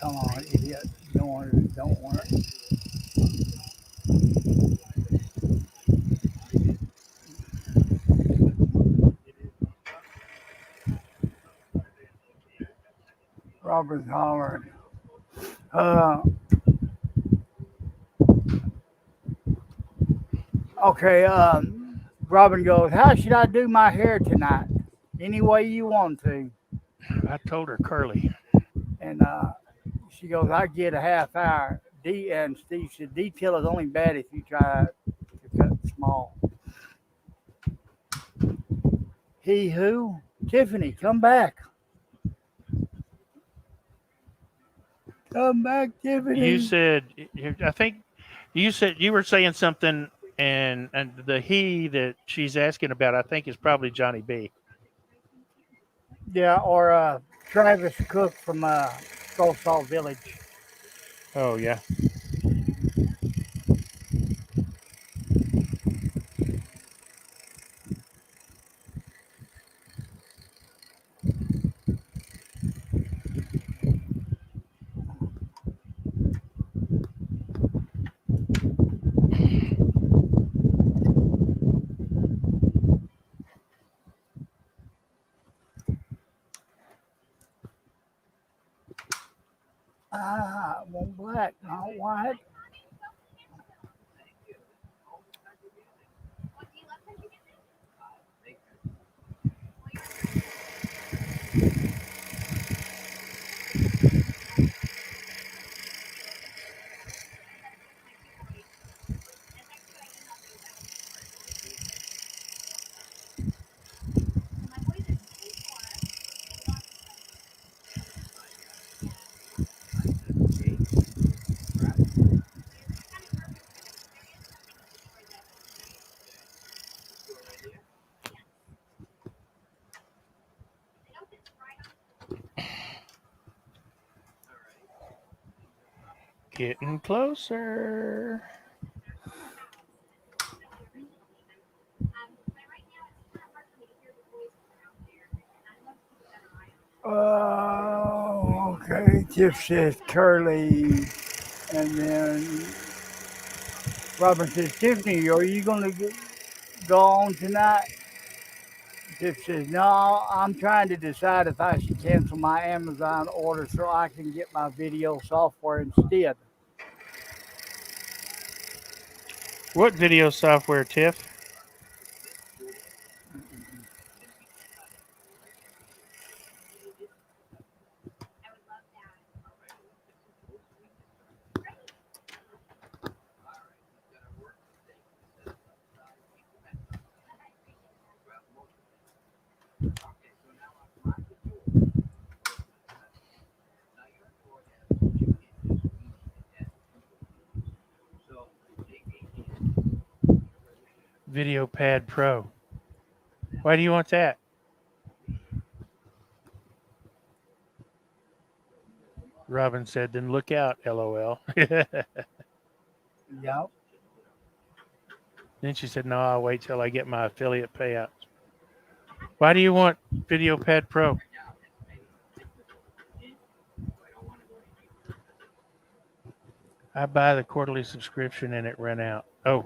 S2: Come on, idiot. Don't want it. Robert's hollering. Uh, okay, Robin goes, how should I do my hair tonight? Any way you want to.
S1: I told her Curly.
S2: And she goes, I get a half hour. And Steve said, detail is only bad if you try to cut small. He who? Tiffany, come back. Come back,
S1: You
S2: Tiffany.
S1: said, I think you said you were saying something, and the he that she's asking about, I think, is probably Johnny B.
S2: Yeah, or Travis Cook from Skull Salt Village.
S1: Oh, yeah.
S2: I want black, not white.
S1: Getting closer.
S2: Okay. Tiff says curly, and then Robert says, Tiffany, are you going to go on tonight? Tiff says, no, I'm trying to decide if I should cancel my Amazon order so I can get my video software instead.
S1: What video software, Tiff? Video Pad Pro. Why do you want that? Robin said, then look out, LOL.
S2: Yep.
S1: Then she said, no, I'll wait till I get my affiliate payouts. Why do you want Video Pad Pro? I buy the quarterly subscription and it ran out. Oh,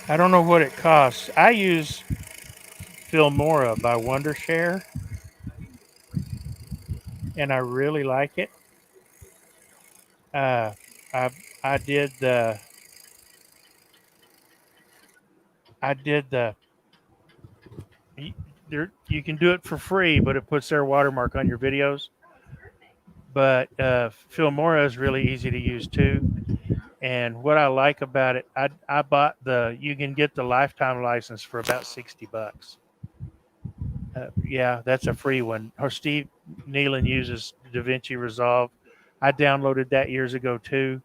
S1: I don't know what it costs. I use Filmora by Wondershare and I really like it. Uh, I I did the I did the there you can do it for free, but it puts their watermark on your videos. But Filmora is really easy to use too. And what I like about it, I bought the you can get the lifetime license for about $60. Yeah, that's a free one. Or Steve Nealon uses DaVinci Resolve. I downloaded that years ago too,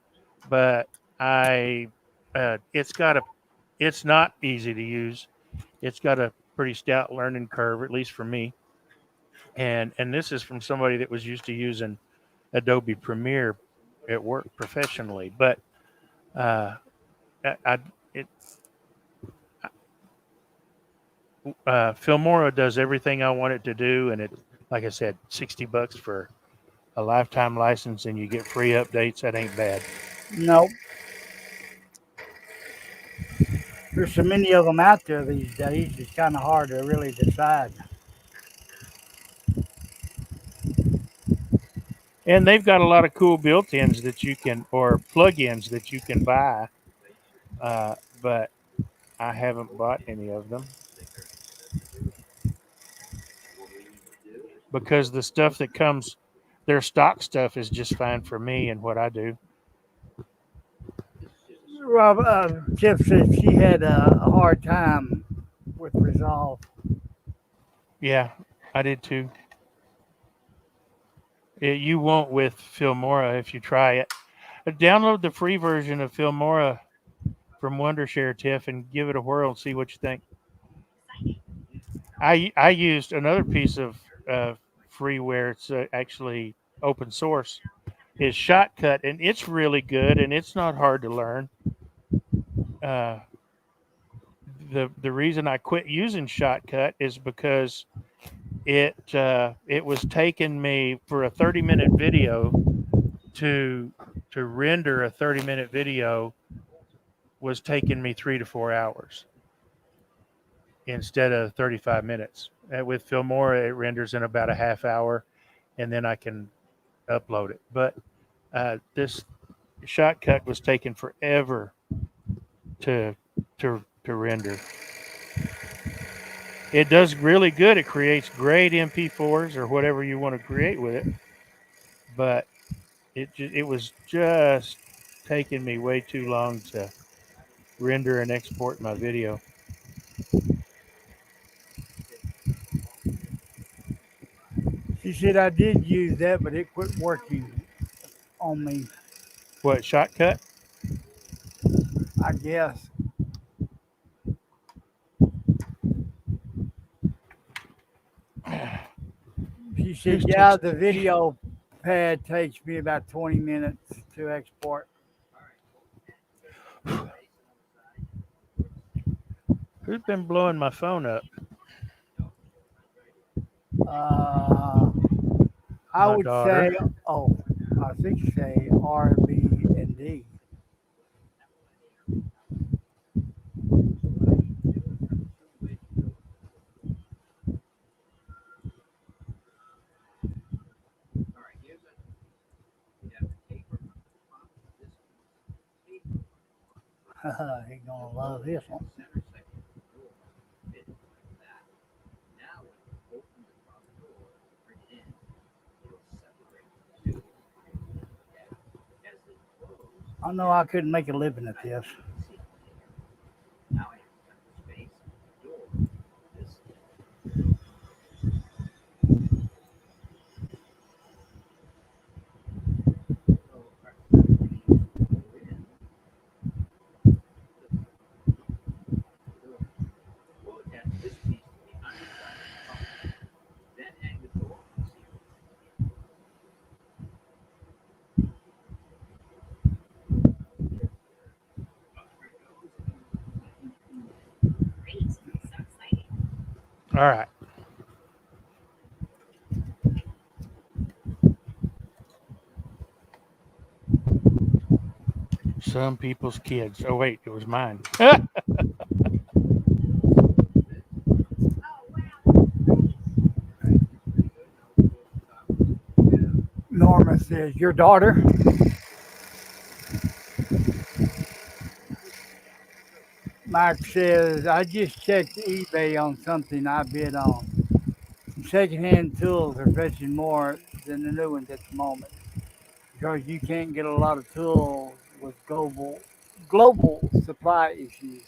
S1: but I it's got a it's not easy to use. It's got a pretty stout learning curve, at least for me. And this is from somebody that was used to using Adobe Premiere at work professionally. But uh, I it Filmora does everything I want it to do, and it, like I said, $60 for a lifetime license, and you get free updates. That ain't bad.
S2: Nope. There's so many of them out there these days. It's kind of hard to really decide.
S1: And they've got a lot of cool built-ins that you can, or plugins that you can buy. But I haven't bought any of them because the stuff that comes, their stock stuff is just fine for me and what I do.
S2: Rob, Tiff said she had a hard time with Resolve.
S1: Yeah, I did too. You won't with Filmora if you try it. Download the free version of Filmora from Wondershare, Tiff, and give it a whirl and see what you think. I used another piece of freeware. It's actually open source. Is Shotcut, and it's really good, and it's not hard to learn. Uh, the reason I quit using Shotcut is because it was taking me for a 30-minute video to render a 30-minute video was taking me 3 to 4 hours. instead of 35 minutes. With Filmora, it renders in about a half hour, and then I can upload it. But this shortcut was taking forever to to render. It does really good. It creates great MP4s or whatever you want to create with it, but it was just taking me way too long to render and export my video.
S2: She said I did use that, but it quit working on me.
S1: What shortcut?
S2: I guess. She said,
S1: Here's
S2: yeah,
S1: text.
S2: the video pad takes me about 20 minutes to export.
S1: Who's been blowing my phone up?
S2: Uh, I
S1: My
S2: would say,
S1: daughter.
S2: oh, I think say R, B, and D. He's gonna love this one. I know I couldn't make a living at this.
S1: All right. Some people's kids. Oh wait, it was mine.
S2: Norma says, your daughter? Mike says, I just checked eBay on something I bid on. Secondhand tools are fetching more than the new ones at the moment because you can't get a lot of tools with global supply issues.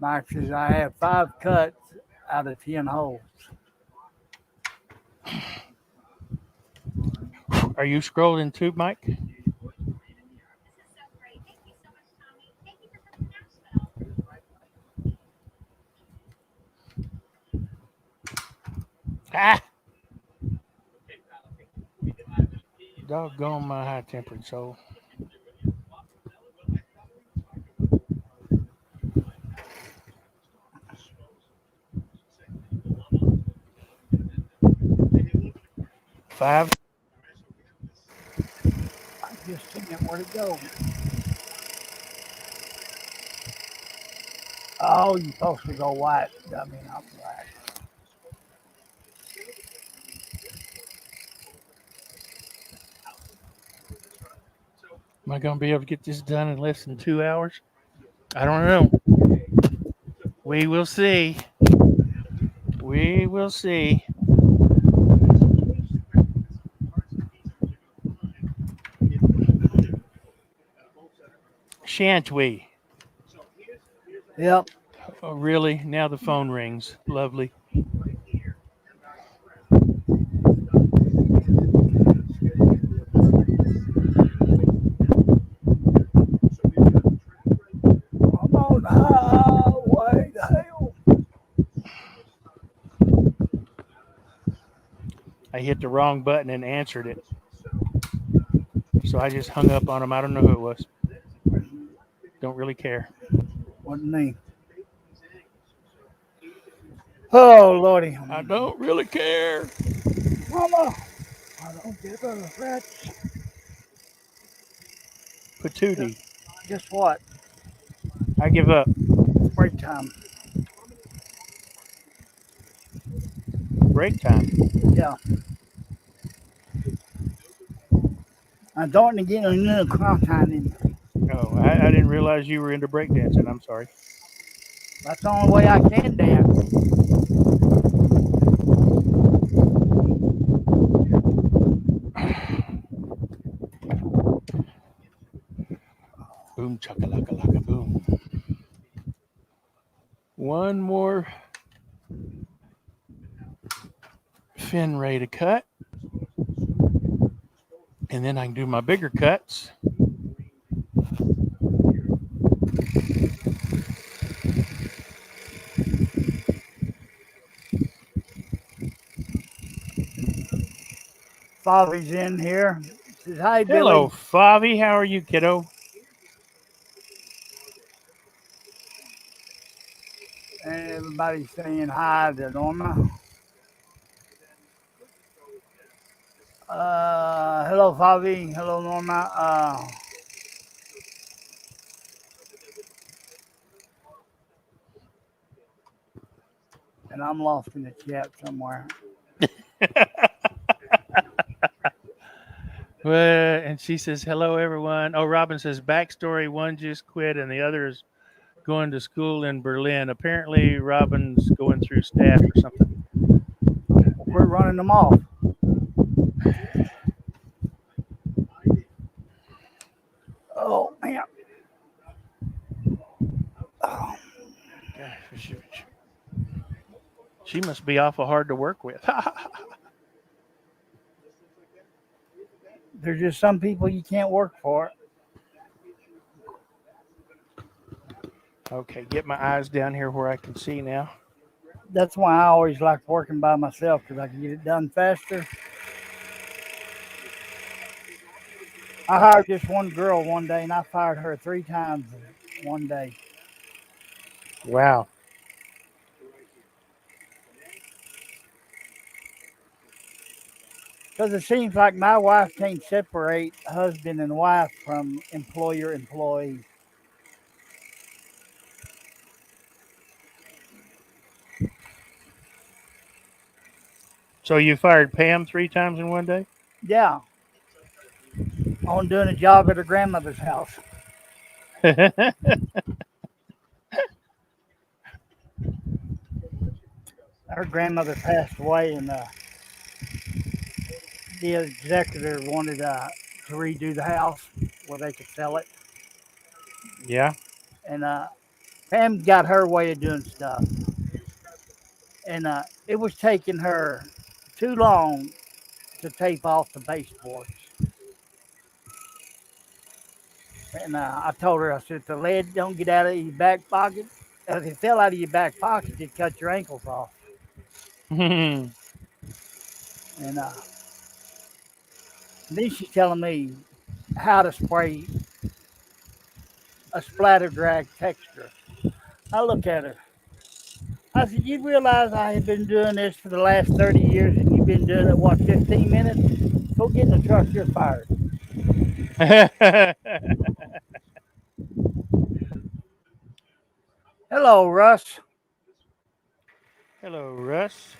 S2: Mike says, I have 5 cuts out of 10 holes.
S1: Are you scrolling too, Mike? Ah! Doggone my high tempered soul. Five.
S2: I just seen it. Where'd it go? Oh, you're supposed to go white. I mean, I'm black.
S1: Am I going to be able to get this done in less than 2 hours? I don't know. We will see. We will see. Shan't we?
S2: Yep.
S1: Oh, really? Now the phone rings. Lovely.
S2: I'm on the highway to hell.
S1: I hit the wrong button and answered it. So I just hung up on him. I don't know who it was. Don't really care.
S2: What do you mean? Oh, Lordy.
S1: I don't really care.
S2: Mama, I don't give a rat's
S1: Patootie.
S2: Guess what?
S1: I give up.
S2: Break time.
S1: Break time.
S2: Yeah. I'm starting to get a little content in.
S1: Oh, I didn't realize you were into breakdancing. I'm sorry.
S2: That's the only way I can dance.
S1: Boom chakalaka laka boom. One more fin ray to cut, and then I can do my bigger cuts.
S2: Favi's in here. Says, hi,
S1: Hello,
S2: Billy.
S1: Favi. How are you, kiddo?
S2: And everybody's saying hi to Norma. Hello, Favi. Hello, Norma. And I'm lost in the chat somewhere.
S1: Well, and she says, hello, everyone. Oh, Robin says, backstory, one just quit and the other is going to school in Berlin. Apparently, Robin's going through staff or something.
S2: We're running them off. Oh, man. Oh,
S1: Gosh, she must be awful hard to work with.
S2: there's just some people you can't work for.
S1: Okay, get my eyes down here where I can see now.
S2: That's why I always like working by myself because I can get it done faster. I hired this one girl one day and I fired her 3 times in one day.
S1: Wow.
S2: Because it seems like my wife can't separate husband and wife from employer employee.
S1: So you fired Pam 3 times in one day?
S2: Yeah, on doing a job at her grandmother's house. Her grandmother passed away, and the executor wanted to redo the house where they could sell it.
S1: Yeah.
S2: And Pam got her way of doing stuff, and it was taking her too long to tape off the baseboards. And I told her, I said, if the lead don't get out of your back pocket, if it fell out of your back pocket, it'd cut your ankles off. And then she's telling me how to spray a splatter drag texture. I look at her. I said, you realize I have been doing this for the last 30 years and you've been doing it, what, 15 minutes? Go get in the truck, you're fired. Hello, Russ.
S1: Hello, Russ.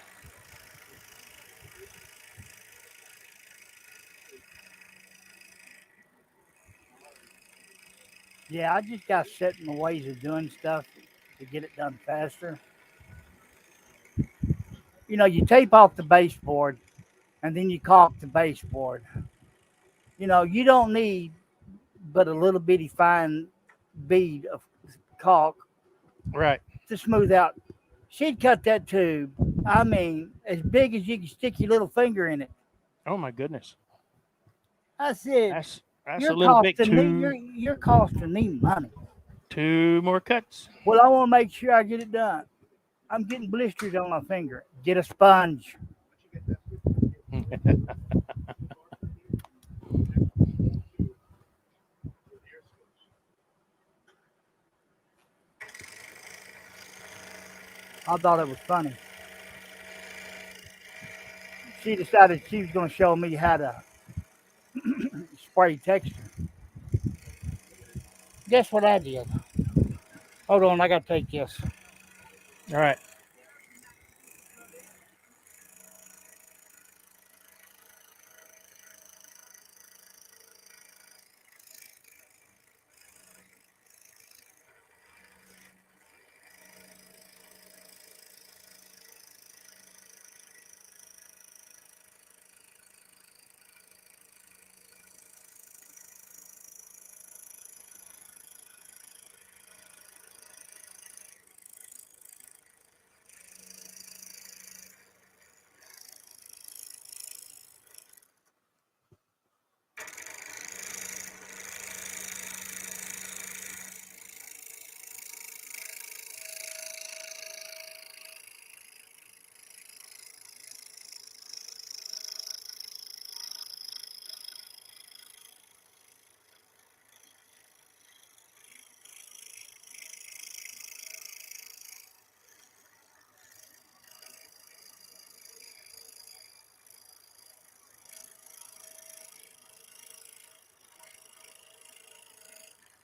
S2: Yeah, I just got set in the ways of doing stuff to get it done faster. You know, you tape off the baseboard and then you caulk the baseboard. You know, you don't need but a little bitty fine bead of caulk
S1: Right.
S2: to smooth out. She'd cut that tube, I mean, as big as you can stick your little finger in it.
S1: Oh my goodness.
S2: I said,
S1: That's a
S2: you're
S1: little bit
S2: costing me,
S1: too
S2: you're costing me money.
S1: two more cuts.
S2: Well, I want to make sure I get it done. I'm getting blisters on my finger. Get a sponge. I thought it was funny. She decided she was going to show me how to spray texture. Guess what I did? Hold on, I gotta take this.
S1: All right.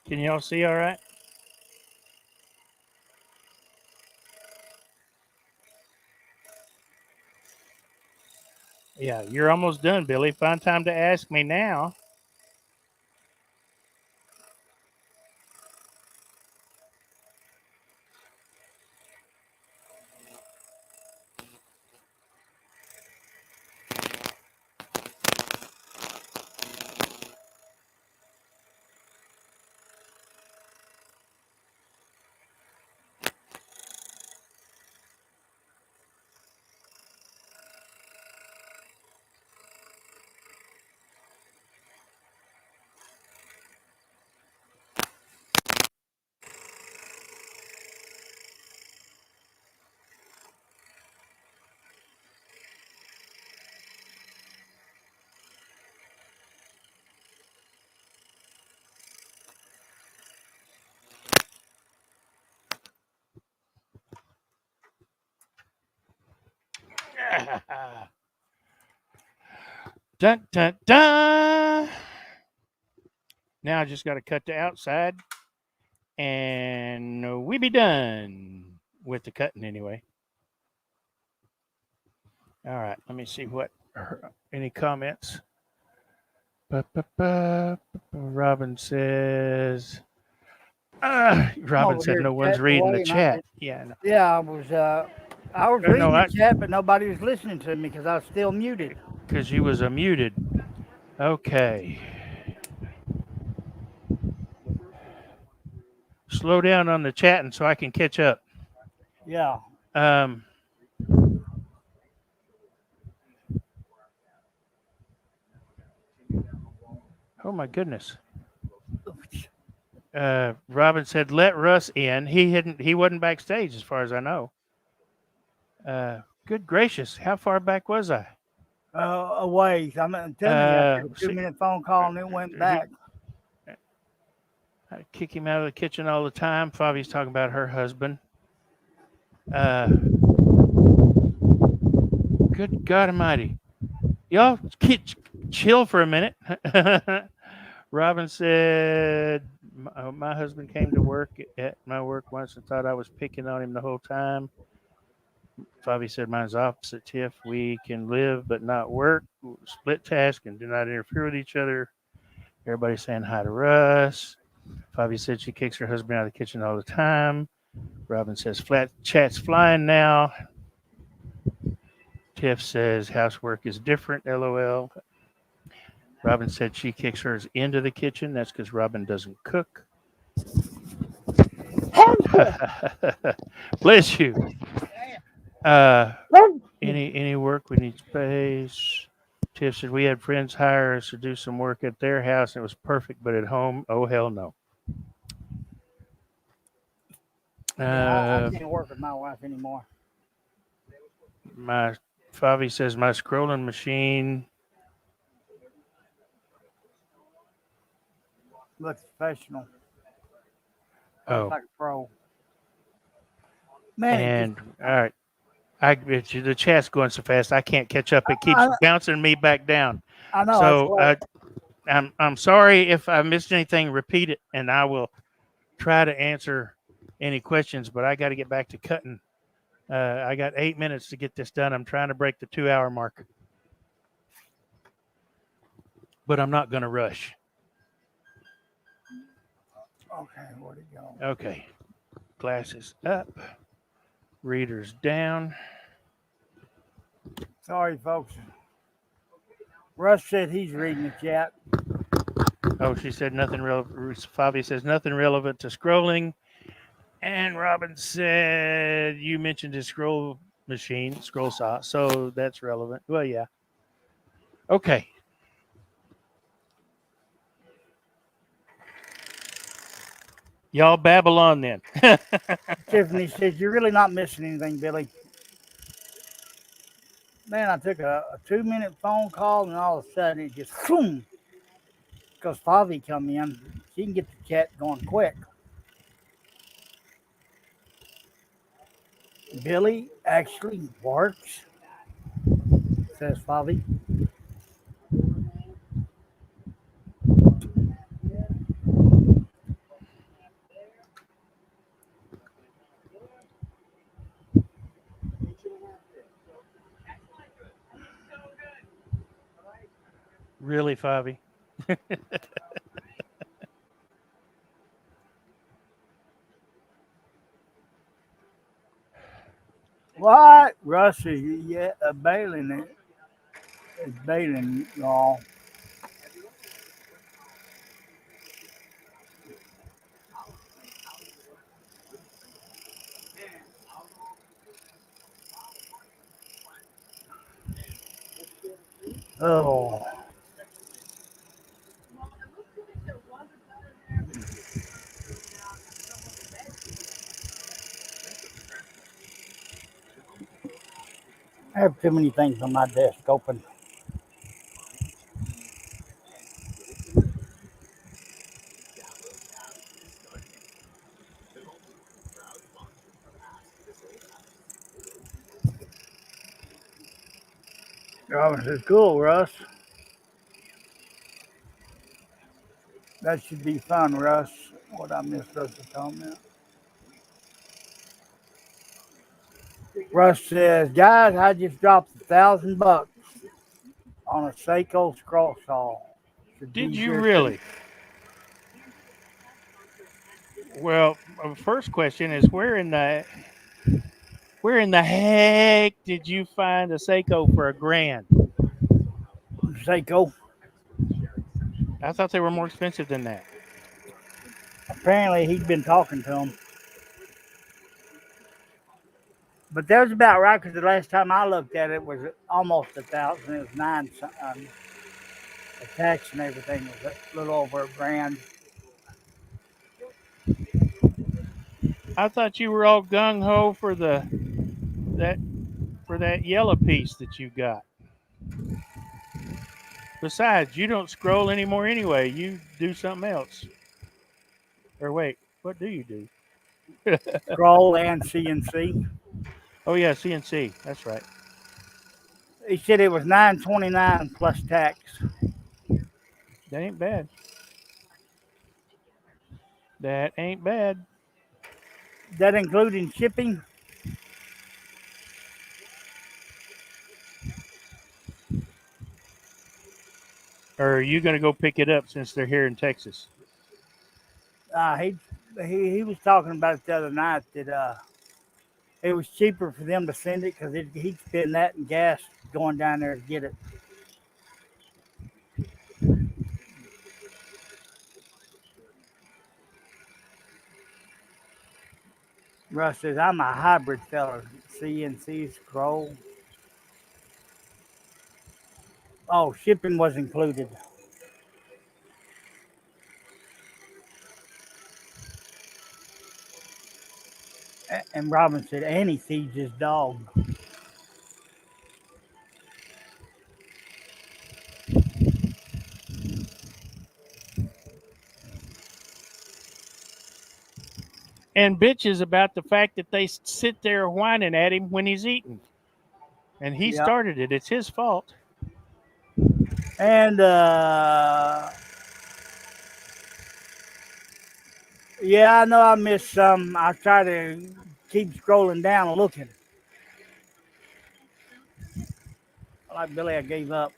S1: Can y'all see all right? Yeah, you're almost done, Billy. Find time to ask me now. Dun dun dun. Now I just got to cut the outside, and we be done with the cutting anyway. All right, let me see what any comments. Robin says.
S2: I'm
S1: Robin
S2: over
S1: said
S2: here
S1: no one's
S2: chatting
S1: reading the
S2: away, and
S1: chat. Yeah, no,
S2: yeah, I was
S1: no,
S2: reading the chat, but nobody was listening to me because I was still muted.
S1: because you was muted. Okay, slow down on the chatting so I can catch up.
S2: Yeah.
S1: Um, oh my goodness. Robin said, "Let Russ in." He wasn't backstage, as far as I know. Good gracious, how far back was I?
S2: Away. I'm telling you, I took a 2
S1: See,
S2: minute phone call and it went
S1: he
S2: back.
S1: I kick him out of the kitchen all the time. Fabi's talking about her husband. Uh, good God Almighty, y'all, chill for a minute. Robin said, "My husband came to work at my work once and thought I was picking on him the whole time." Fabi said, "Mine's opposite, Tiff. We can live but not work, split task, and do not interfere with each other." Everybody's saying hi to Russ. Fabi said she kicks her husband out of the kitchen all the time. Robin says, "Flat chat's flying now." Tiff says, "Housework is different, lol." Robin said she kicks hers into the kitchen. That's because Robin doesn't cook. Bless you. Uh, any work, we need space. Tiff said, "We had friends hire us to do some work at their house and it was perfect, but at home, oh hell no."
S2: Yeah, I
S1: Uh,
S2: can't work with my wife anymore.
S1: my Favi says my scrolling machine.
S2: Looks professional. Looks
S1: Oh,
S2: like a pro. Man, it just
S1: and all right. The chat's going so fast I can't catch up. It keeps
S2: I,
S1: bouncing me back down.
S2: I know that's
S1: So
S2: what
S1: I'm sorry if I missed anything. Repeat it, and I will. try to answer any questions, but I got to get back to cutting. I got 8 minutes to get this done. I'm trying to break the 2 hour mark, but I'm not going to rush.
S2: Okay, where'd it go?
S1: Okay, glasses up, readers down.
S2: Sorry, folks. Russ said he's reading the chat.
S1: Oh, she said nothing real. Fabi says nothing relevant to scrolling. And Robin said you mentioned his scroll machine, scroll saw, so that's relevant. Well, yeah. Okay. Y'all babble on then.
S2: Tiffany says, "You're really not missing anything, Billy." Man, I took a 2 minute phone call, and all of a sudden it just boom. Because Favi come in, she can get the chat going quick. Billy actually works, says Favi.
S1: Really, Fabi?
S2: What? Russ is bailing it. It's bailing, y'all. Oh. I have too many things on my desk open. Robin says, "Cool, Russ. That should be fun, Russ." What I missed Russ's comment. Russ says, "Guys, I just dropped $1,000 on a Seiko scroll saw. Should
S1: Did
S2: be
S1: you
S2: here too."
S1: really? Well, first question is where in the heck did you find a Seiko for $1,000?
S2: Seiko.
S1: I thought they were more expensive than that.
S2: Apparently, he'd been talking to him. But that was about right because the last time I looked at it was almost 1,000. It was nine something. The tax and everything was a little over $1,000.
S1: I thought you were all gung ho for that for that yellow piece that you got. Besides, you don't scroll anymore anyway. You do something else. Or wait, what do you do?
S2: Scroll and CNC.
S1: Oh yeah, CNC. That's right.
S2: He said it was $9.29 plus tax.
S1: That ain't bad. That ain't bad.
S2: That including shipping.
S1: Or are you gonna go pick it up since they're here in Texas?
S2: Uh, he, he was talking about it the other night that it was cheaper for them to send it because he'd spend that in gas going down there to get it. Russ says, "I'm a hybrid fella. CNC scroll." Oh, shipping was included. And Robin said, "And he feeds his dog."
S1: And bitches about the fact that they sit there whining at him when he's eating. And he
S2: Yeah.
S1: started it. It's his fault.
S2: And Yeah, I know I missed some. I try to keep scrolling down and looking. Like Billy, I gave up.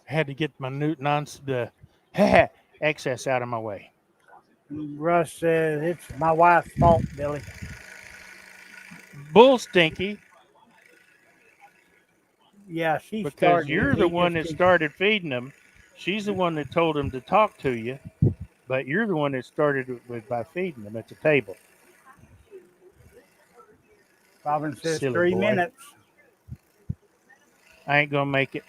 S1: I had to get my the excess out of my way.
S2: Russ says it's my wife's fault, Billy.
S1: Bull stinky,
S2: Yeah, she
S1: because
S2: started it.
S1: you're the
S2: He
S1: one
S2: just
S1: that
S2: keeps.
S1: started feeding them. She's the one that told him to talk to you, but you're the one that started it with by feeding them at the table.
S2: Robin says
S1: Silly
S2: three
S1: boy.
S2: minutes.
S1: I ain't gonna make it.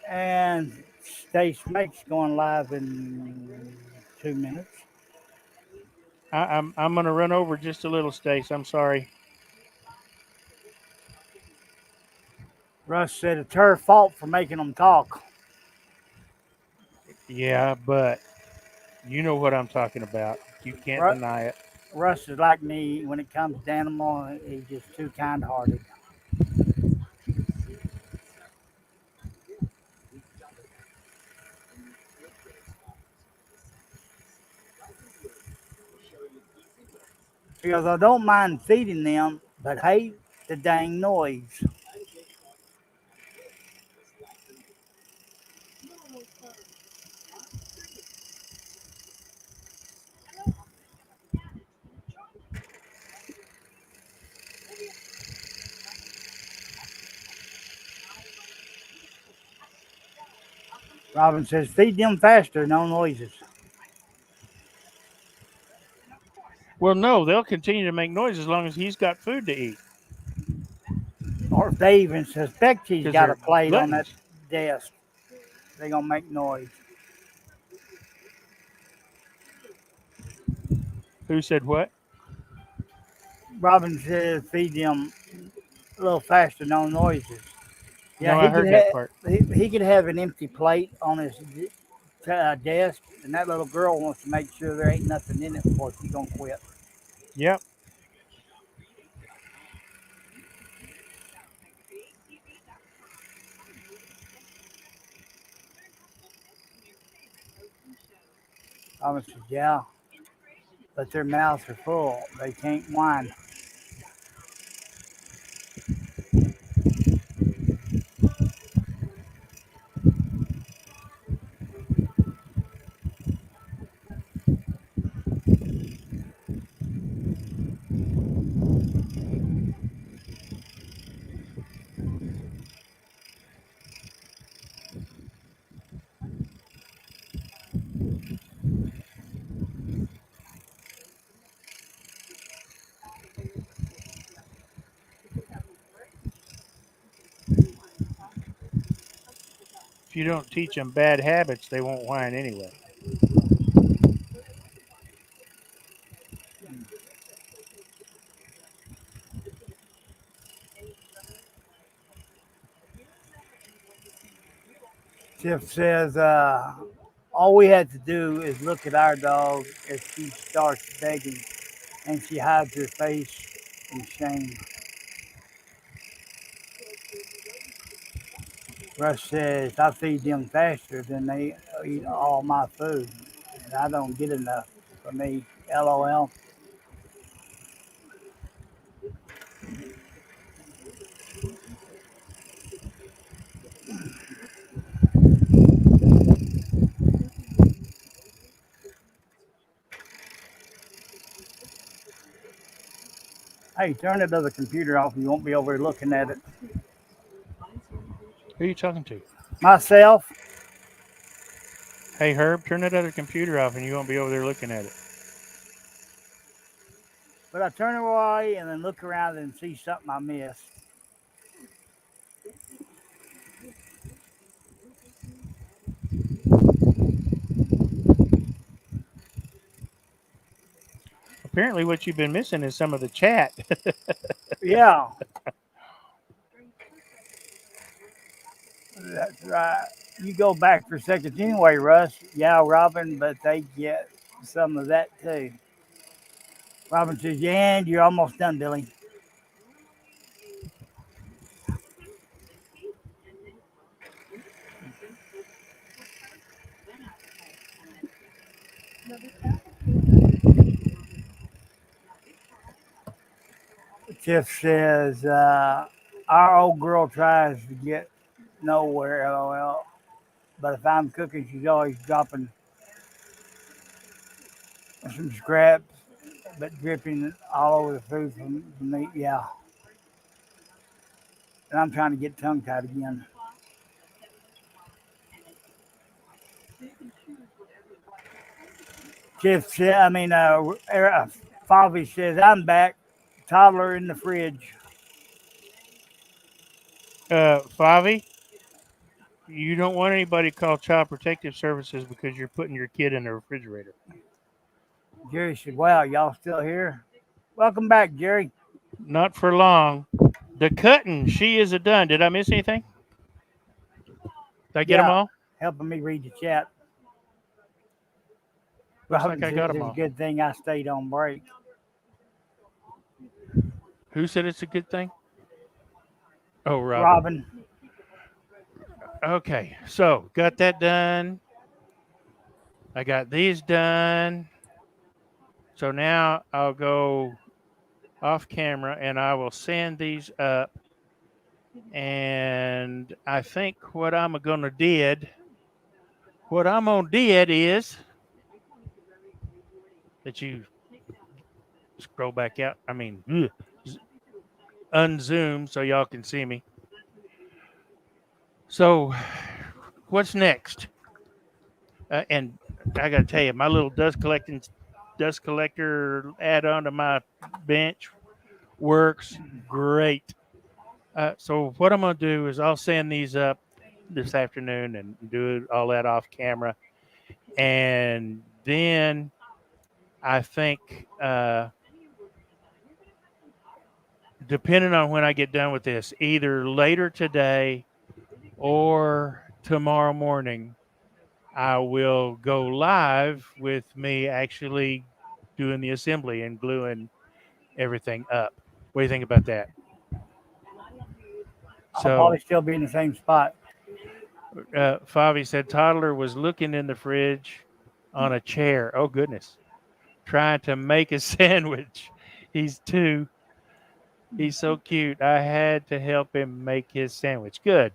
S2: And Stace Make's going live in 2 minutes.
S1: I'm gonna run over just a little, Stace. I'm sorry.
S2: Russ said it's her fault for making them talk.
S1: Yeah, but you know what I'm talking about. You can't
S2: Ru-
S1: deny it.
S2: Russ is like me when it comes to animal. He's just too kind-hearted. He goes, I don't mind feeding them, but hate the dang noise. Robin says, feed them faster, no noises.
S1: Well, no, they'll continue to make noise as long as he's got food to eat
S2: Or if they even suspect he's
S1: because
S2: got a
S1: they're
S2: plate on that
S1: gluttons.
S2: desk, they're going to make noise.
S1: Who said what?
S2: Robin says, feed them a little faster, no noises. Yeah,
S1: No, I heard that part.
S2: he could have an empty plate on his desk, and that little girl wants to make sure there ain't nothing in it before she's gonna quit.
S1: Yep.
S2: Robin says, yeah, but their mouths are full. They can't whine.
S1: If you don't teach them bad habits, they won't whine anyway.
S2: Tiff says, all we had to do is look at our dog as she starts begging, and she hides her face in shame. Russ says, I feed them faster than they eat all my food, and I don't get enough for me. LOL. Hey, turn that other computer off. You won't be over here looking at it.
S1: Who are you talking to?
S2: Myself,
S1: Hey, Herb, turn that other computer off and you won't be over there looking at it.
S2: but I turn away and then look around and see something I missed.
S1: Apparently, what you've been missing is some of the chat.
S2: Yeah, that's right. You go back for seconds anyway, Russ. Yeah, Robin, but they get some of that too. Robin says, yeah, and you're almost done, Billy. Tiff says, our old girl tries to get nowhere, lol. But if I'm cooking, she's always dropping some scraps, but dripping all over the food from the meat. Yeah. And I'm trying to get tongue tied again. Tiff said, Favi says, I'm back. Toddler in the fridge.
S1: Favi, you don't want anybody to call Child Protective Services because you're putting your kid in the refrigerator.
S2: Jerry said, wow, y'all still here? Welcome back, Jerry.
S1: Not for long. The cutting, she is a done. Did I miss anything? Did I get them
S2: Yeah,
S1: all?
S2: helping me read the chat.
S1: Looks like
S2: Robin
S1: I got
S2: says
S1: them
S2: it's a
S1: all.
S2: good thing I stayed on break.
S1: Who said it's a good thing? Oh, Robin.
S2: Robin,
S1: Okay, so got that done. I got these done. So now I'll go off camera and I will sand these up. And I think what I'm gonna did is that you scroll back out. I mean, unzoom so y'all can see me. So, what's next? And I got to tell you, my little dust collector add on to my bench works great. So what I'm going to do is I'll send these up this afternoon and do all that off camera, and then I think depending on when I get done with this, either later today or tomorrow morning, I will go live with me actually doing the assembly and gluing everything up. What do you think about that?
S2: I'll probably
S1: So,
S2: still be in the same spot.
S1: Favi said toddler was looking in the fridge on a chair. Oh goodness, trying to make a sandwich. He's 2. He's so cute. I had to help him make his sandwich. Good.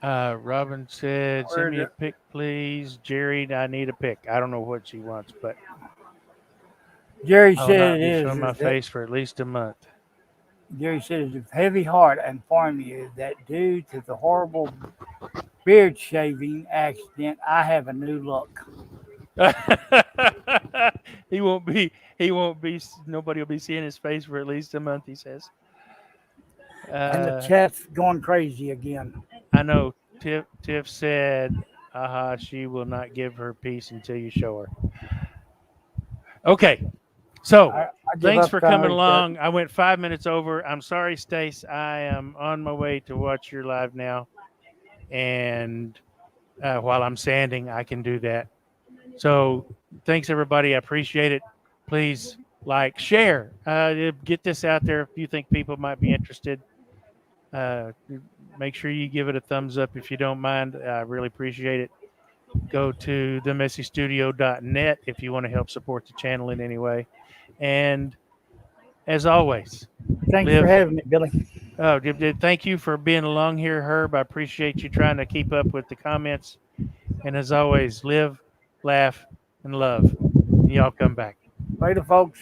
S1: Robin said, "Send
S2: Where's
S1: me a
S2: it?
S1: pic, please, Jerry. I need a pic. I don't know what she wants, but
S2: Jerry
S1: I will
S2: said
S1: not
S2: it
S1: be showing my
S2: is that
S1: face for at least a month."
S2: Jerry said it's a heavy heart and inform you that due to the horrible beard shaving accident, I have a new look.
S1: he won't be. He won't be. Nobody will be seeing his face for at least a month. He says.
S2: And the
S1: Uh,
S2: chat's going crazy again.
S1: I know. Tiff said, "Aha, she will not give her peace until you show her." Okay. So,
S2: I give
S1: thanks
S2: up
S1: for
S2: trying
S1: coming
S2: to reach out.
S1: along. I went 5 minutes over. I'm sorry, Stace. I am on my way to watch your live now, and while I'm sanding, I can do that. So, thanks everybody. I appreciate it. Please like, share, get this out there if you think people might be interested. Uh, Make sure you give it a thumbs up if you don't mind. I really appreciate it. Go to themessystudio.net if you want to help support the channel in any way. And as always,
S2: Thanks for
S1: live.
S2: having me, Billy.
S1: Oh, thank you for being along here, Herb. I appreciate you trying to keep up with the comments. And as always, live, laugh, and love. And y'all come back.
S2: Later, folks.